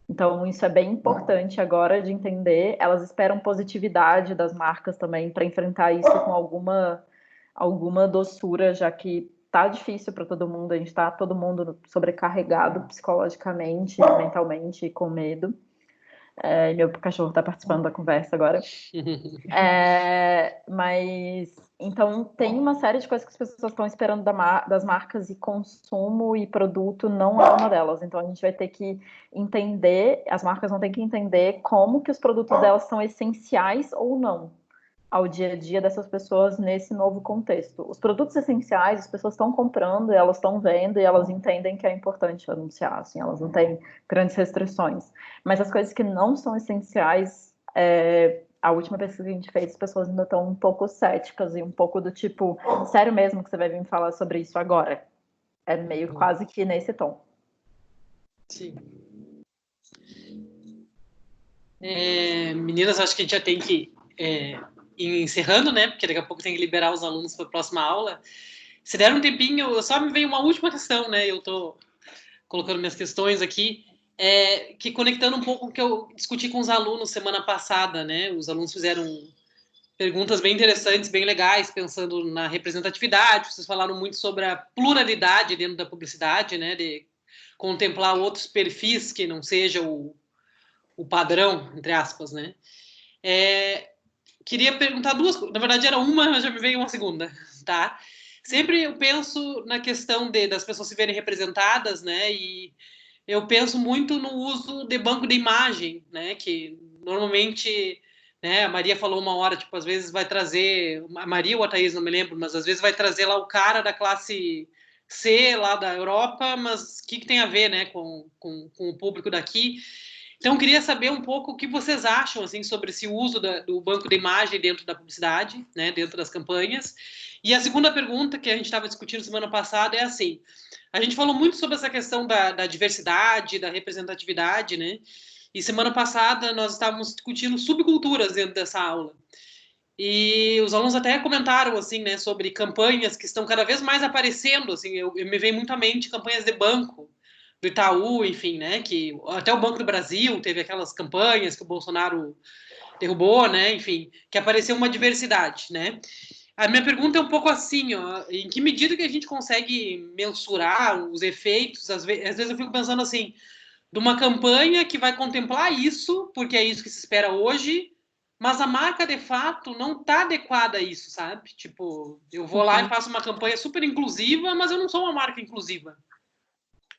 Então, isso é bem importante agora de entender. Elas esperam positividade das marcas também para enfrentar isso com alguma doçura, já que tá difícil para todo mundo, a gente está todo mundo sobrecarregado psicologicamente, mentalmente, com medo. Meu cachorro está participando da conversa agora. Mas, então, tem uma série de coisas que as pessoas estão esperando das marcas, e consumo e produto não é uma delas. Então, a gente vai ter que entender, as marcas vão ter que entender como que os produtos delas são essenciais ou não ao dia a dia dessas pessoas nesse novo contexto. Os produtos essenciais, as pessoas estão comprando, elas estão vendo e elas entendem que é importante anunciar, assim, elas não têm grandes restrições. Mas as coisas que não são essenciais, a última pesquisa que a gente fez, as pessoas ainda estão um pouco céticas e um pouco do tipo, sério mesmo que você vai vir falar sobre isso agora? É meio quase que nesse tom. Sim. Meninas, acho que a gente já tem que encerrando, né? Porque daqui a pouco tem que liberar os alunos para a próxima aula. Se der um tempinho, só me veio uma última questão, né? Eu estou colocando minhas questões aqui, que conectando um pouco com o que eu discuti com os alunos semana passada, né? Os alunos fizeram perguntas bem interessantes, bem legais, pensando na representatividade. Vocês falaram muito sobre a pluralidade dentro da publicidade, né? De contemplar outros perfis que não seja o padrão, entre aspas, né? Queria perguntar duas coisas. Na verdade, era uma, mas já me veio uma segunda, tá? Sempre eu penso na questão das pessoas se verem representadas, né? E eu penso muito no uso de banco de imagem, né? Que normalmente, né? A Maria falou uma hora, tipo, às vezes vai trazer... A Maria ou a Thaís, não me lembro, mas às vezes vai trazer lá o cara da classe C, lá da Europa, mas o que tem a ver, né? Com o público daqui. Então, eu queria saber um pouco o que vocês acham assim, sobre esse uso do banco de imagem dentro da publicidade, né, dentro das campanhas. E a segunda pergunta que a gente estava discutindo semana passada é assim, a gente falou muito sobre essa questão da diversidade, da representatividade, né? E semana passada nós estávamos discutindo subculturas dentro dessa aula. E os alunos até comentaram assim, né, sobre campanhas que estão cada vez mais aparecendo. Assim, eu me veio muito à mente campanhas de banco, do Itaú, enfim, né, que até o Banco do Brasil teve aquelas campanhas que o Bolsonaro derrubou, né, enfim, que apareceu uma diversidade, né. A minha pergunta é um pouco assim, ó, em que medida que a gente consegue mensurar os efeitos? Às vezes eu fico pensando assim, de uma campanha que vai contemplar isso, porque é isso que se espera hoje, mas a marca, de fato, não está adequada a isso, sabe? Tipo, eu vou lá e faço uma campanha super inclusiva, mas eu não sou uma marca inclusiva,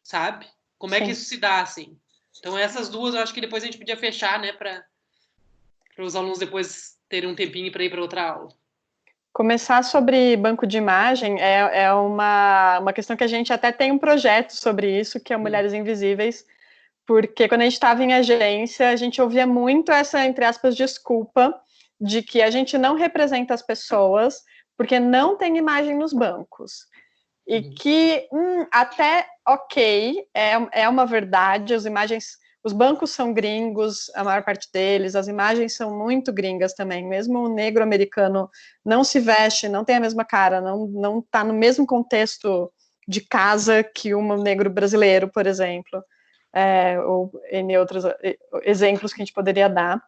sabe? Como é que isso se dá, assim? Então, essas duas, eu acho que depois a gente podia fechar, né, para os alunos depois terem um tempinho para ir para outra aula. Começar sobre banco de imagem é uma questão que a gente até tem um projeto sobre isso, que é Mulheres Invisíveis, porque quando a gente estava em agência, a gente ouvia muito essa, entre aspas, desculpa de que a gente não representa as pessoas porque não tem imagem nos bancos. E que até ok, é uma verdade, os bancos são gringos, a maior parte deles, as imagens são muito gringas também, mesmo o negro americano não se veste, não tem a mesma cara, não está no mesmo contexto de casa que um negro brasileiro, por exemplo, ou em outros exemplos que a gente poderia dar.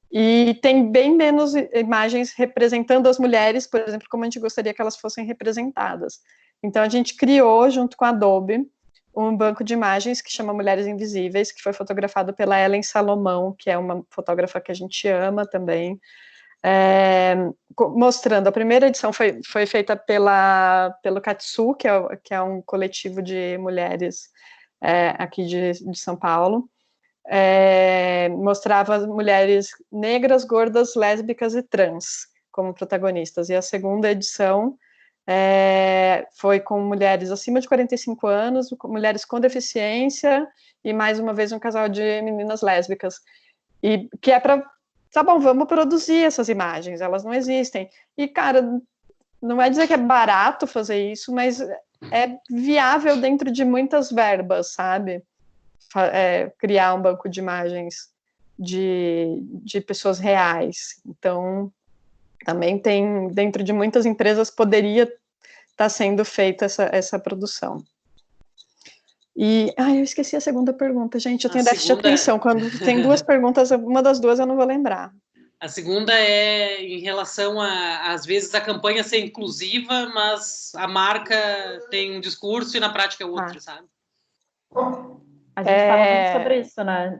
E tem bem menos imagens representando as mulheres, por exemplo, como a gente gostaria que elas fossem representadas. Então, a gente criou, junto com a Adobe, um banco de imagens que chama Mulheres Invisíveis, que foi fotografado pela Ellen Salomão, que é uma fotógrafa que a gente ama também, mostrando, a primeira edição foi feita pelo Katsu, que é um coletivo de mulheres aqui de São Paulo. Mostrava mulheres negras, gordas, lésbicas e trans como protagonistas. E a segunda edição foi com mulheres acima de 45 anos, mulheres com deficiência e, mais uma vez, um casal de meninas lésbicas. E que é para... Tá bom, vamos produzir essas imagens, elas não existem. E, cara, não é dizer que é barato fazer isso, mas é viável dentro de muitas verbas, sabe? Criar um banco de imagens de pessoas reais. Então, também tem, dentro de muitas empresas, poderia estar sendo feita essa produção. E, eu esqueci a segunda pergunta, gente, eu tenho déficit de atenção, quando tem duas perguntas, uma das duas eu não vou lembrar. A segunda é em relação a, às vezes, a campanha ser inclusiva, mas a marca tem um discurso e na prática é outro, sabe? A gente fala muito sobre isso, né?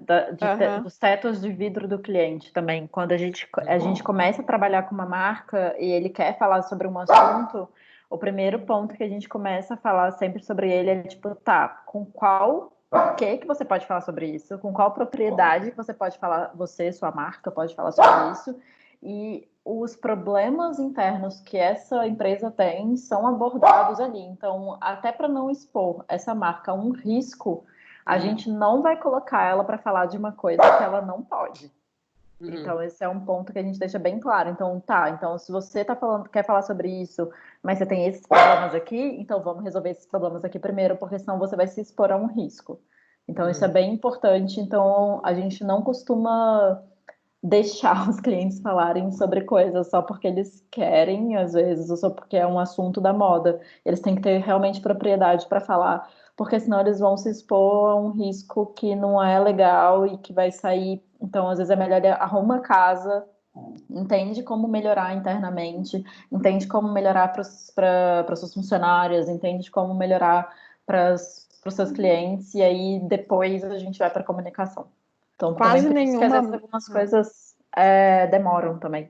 Dos tetos de vidro do cliente também. Quando a gente começa a trabalhar com uma marca e ele quer falar sobre um assunto, o primeiro ponto que a gente começa a falar sempre sobre ele é tipo, tá, com qual que você pode falar sobre isso? Com qual propriedade que você pode falar, sua marca pode falar sobre isso? E os problemas internos que essa empresa tem são abordados ali. Então, até para não expor essa marca a um risco, a gente não vai colocar ela para falar de uma coisa que ela não pode. Então, esse é um ponto que a gente deixa bem claro. Então, se você quer falar sobre isso, mas você tem esses problemas aqui, então vamos resolver esses problemas aqui primeiro, porque senão você vai se expor a um risco. Então, isso é bem importante. Então, a gente não costuma deixar os clientes falarem sobre coisas só porque eles querem, às vezes, ou só porque é um assunto da moda. Eles têm que ter realmente propriedade para falar, porque senão eles vão se expor a um risco que não é legal e que vai sair. Então, às vezes é melhor arruma a casa, entende como melhorar internamente, entende como melhorar para os seus funcionários, entende como melhorar para os seus clientes, e aí depois a gente vai para a comunicação. Então, quase também nenhuma... que às vezes algumas coisas demoram também.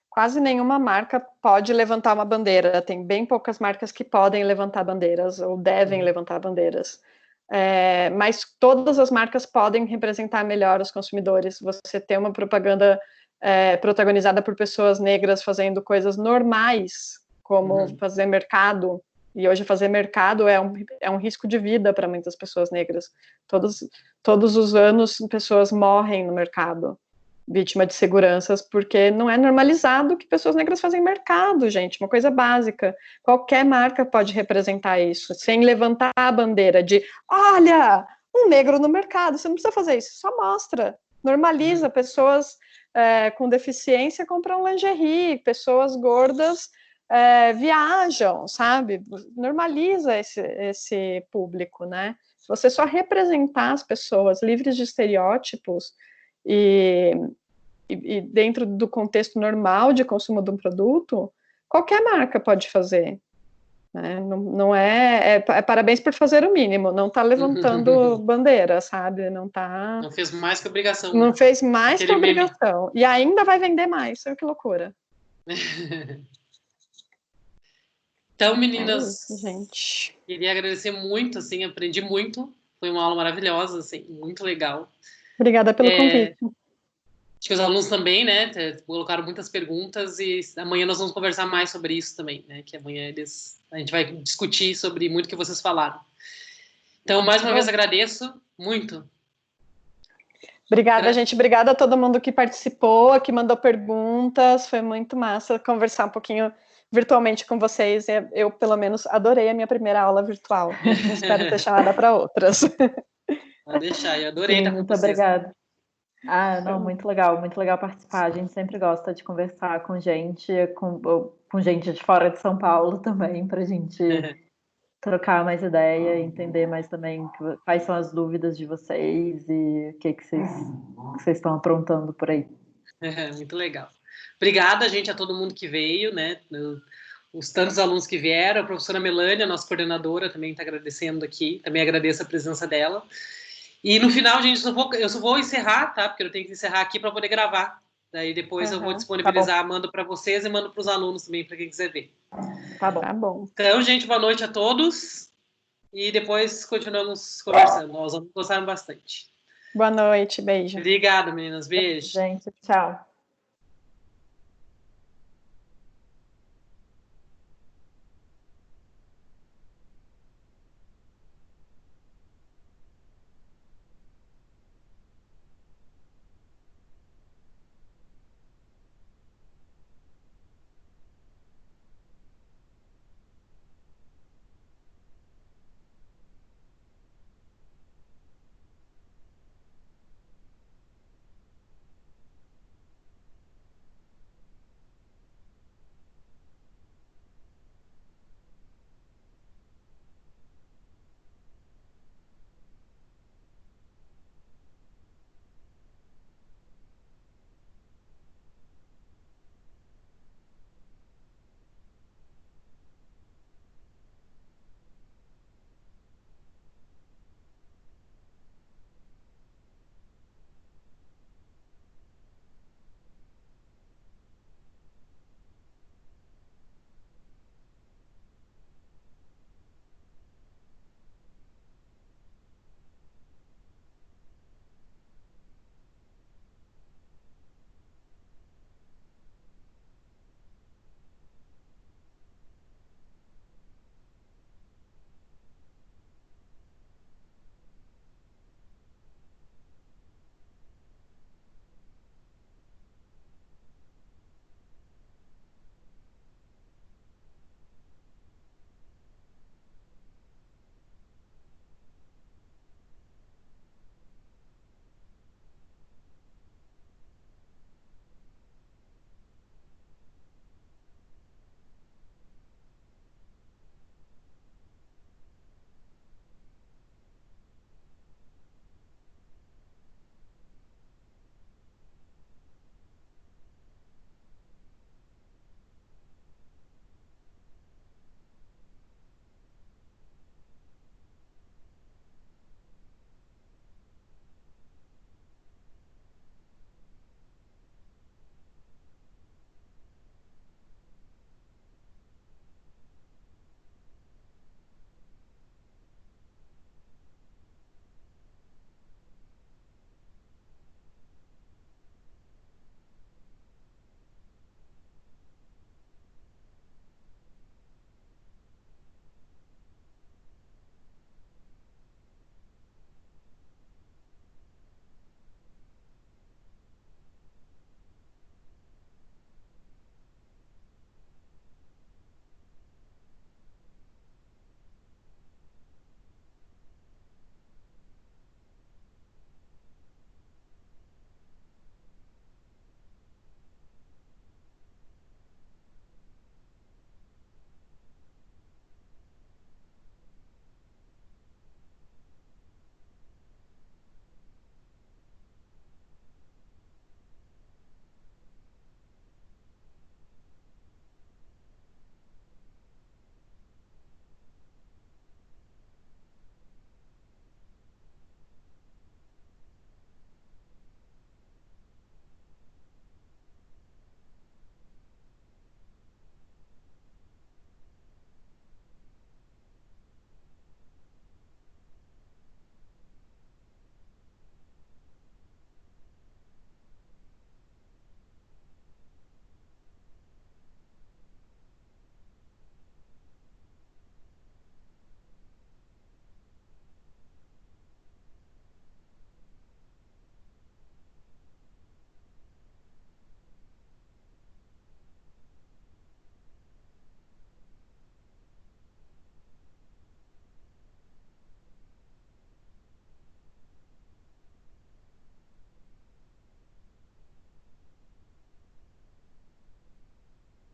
Quase nenhuma marca pode levantar uma bandeira. Tem bem poucas marcas que podem levantar bandeiras ou devem levantar bandeiras. Mas todas as marcas podem representar melhor os consumidores. Você ter uma propaganda protagonizada por pessoas negras fazendo coisas normais, como fazer mercado. E hoje fazer mercado é um risco de vida para muitas pessoas negras. Todos os anos pessoas morrem no mercado, vítima de seguranças, porque não é normalizado que pessoas negras fazem mercado, gente, uma coisa básica. Qualquer marca pode representar isso, sem levantar a bandeira de, olha, um negro no mercado, você não precisa fazer isso, só mostra, normaliza, pessoas com deficiência compram lingerie, pessoas gordas viajam, sabe? Normaliza esse público, né? Se você só representar as pessoas livres de estereótipos e dentro do contexto normal de consumo de um produto, qualquer marca pode fazer. Né? Não parabéns por fazer o mínimo, não está levantando bandeira, sabe? Não fez mais que obrigação. Não fez mais que obrigação. Meme. E ainda vai vender mais, que loucura. Então, meninas, isso, gente. Queria agradecer muito, assim, aprendi muito. Foi uma aula maravilhosa, assim, muito legal. Obrigada pelo convite. Acho que os alunos também, né, colocaram muitas perguntas e amanhã nós vamos conversar mais sobre isso também, né, que amanhã a gente vai discutir sobre muito que vocês falaram. Então, mais uma vez, agradeço muito. Obrigada, gente. Obrigada a todo mundo que participou, que mandou perguntas. Foi muito massa conversar um pouquinho virtualmente com vocês. Eu, pelo menos, adorei a minha primeira aula virtual. Espero ter chamada para outras. Pode deixar, eu adorei estar com muito vocês. Obrigada. Não, muito legal participar. A gente sempre gosta de conversar com gente de fora de São Paulo também, para a gente trocar mais ideia, entender mais também quais são as dúvidas de vocês e o que vocês estão aprontando por aí. Muito legal. Obrigada, gente, a todo mundo que veio, né? Os tantos alunos que vieram, a professora Melânia, nossa coordenadora, também está agradecendo aqui. Também agradeço a presença dela. E no final, gente, eu só vou encerrar, tá? Porque eu tenho que encerrar aqui para poder gravar. Daí depois eu vou disponibilizar, mando para vocês e mando para os alunos também, para quem quiser ver. Tá bom. Tá bom. Então, gente, boa noite a todos. e depois continuamos conversando. Nós gostaram bastante. Boa noite, beijo. Obrigado, meninas. Beijo. Gente, tchau.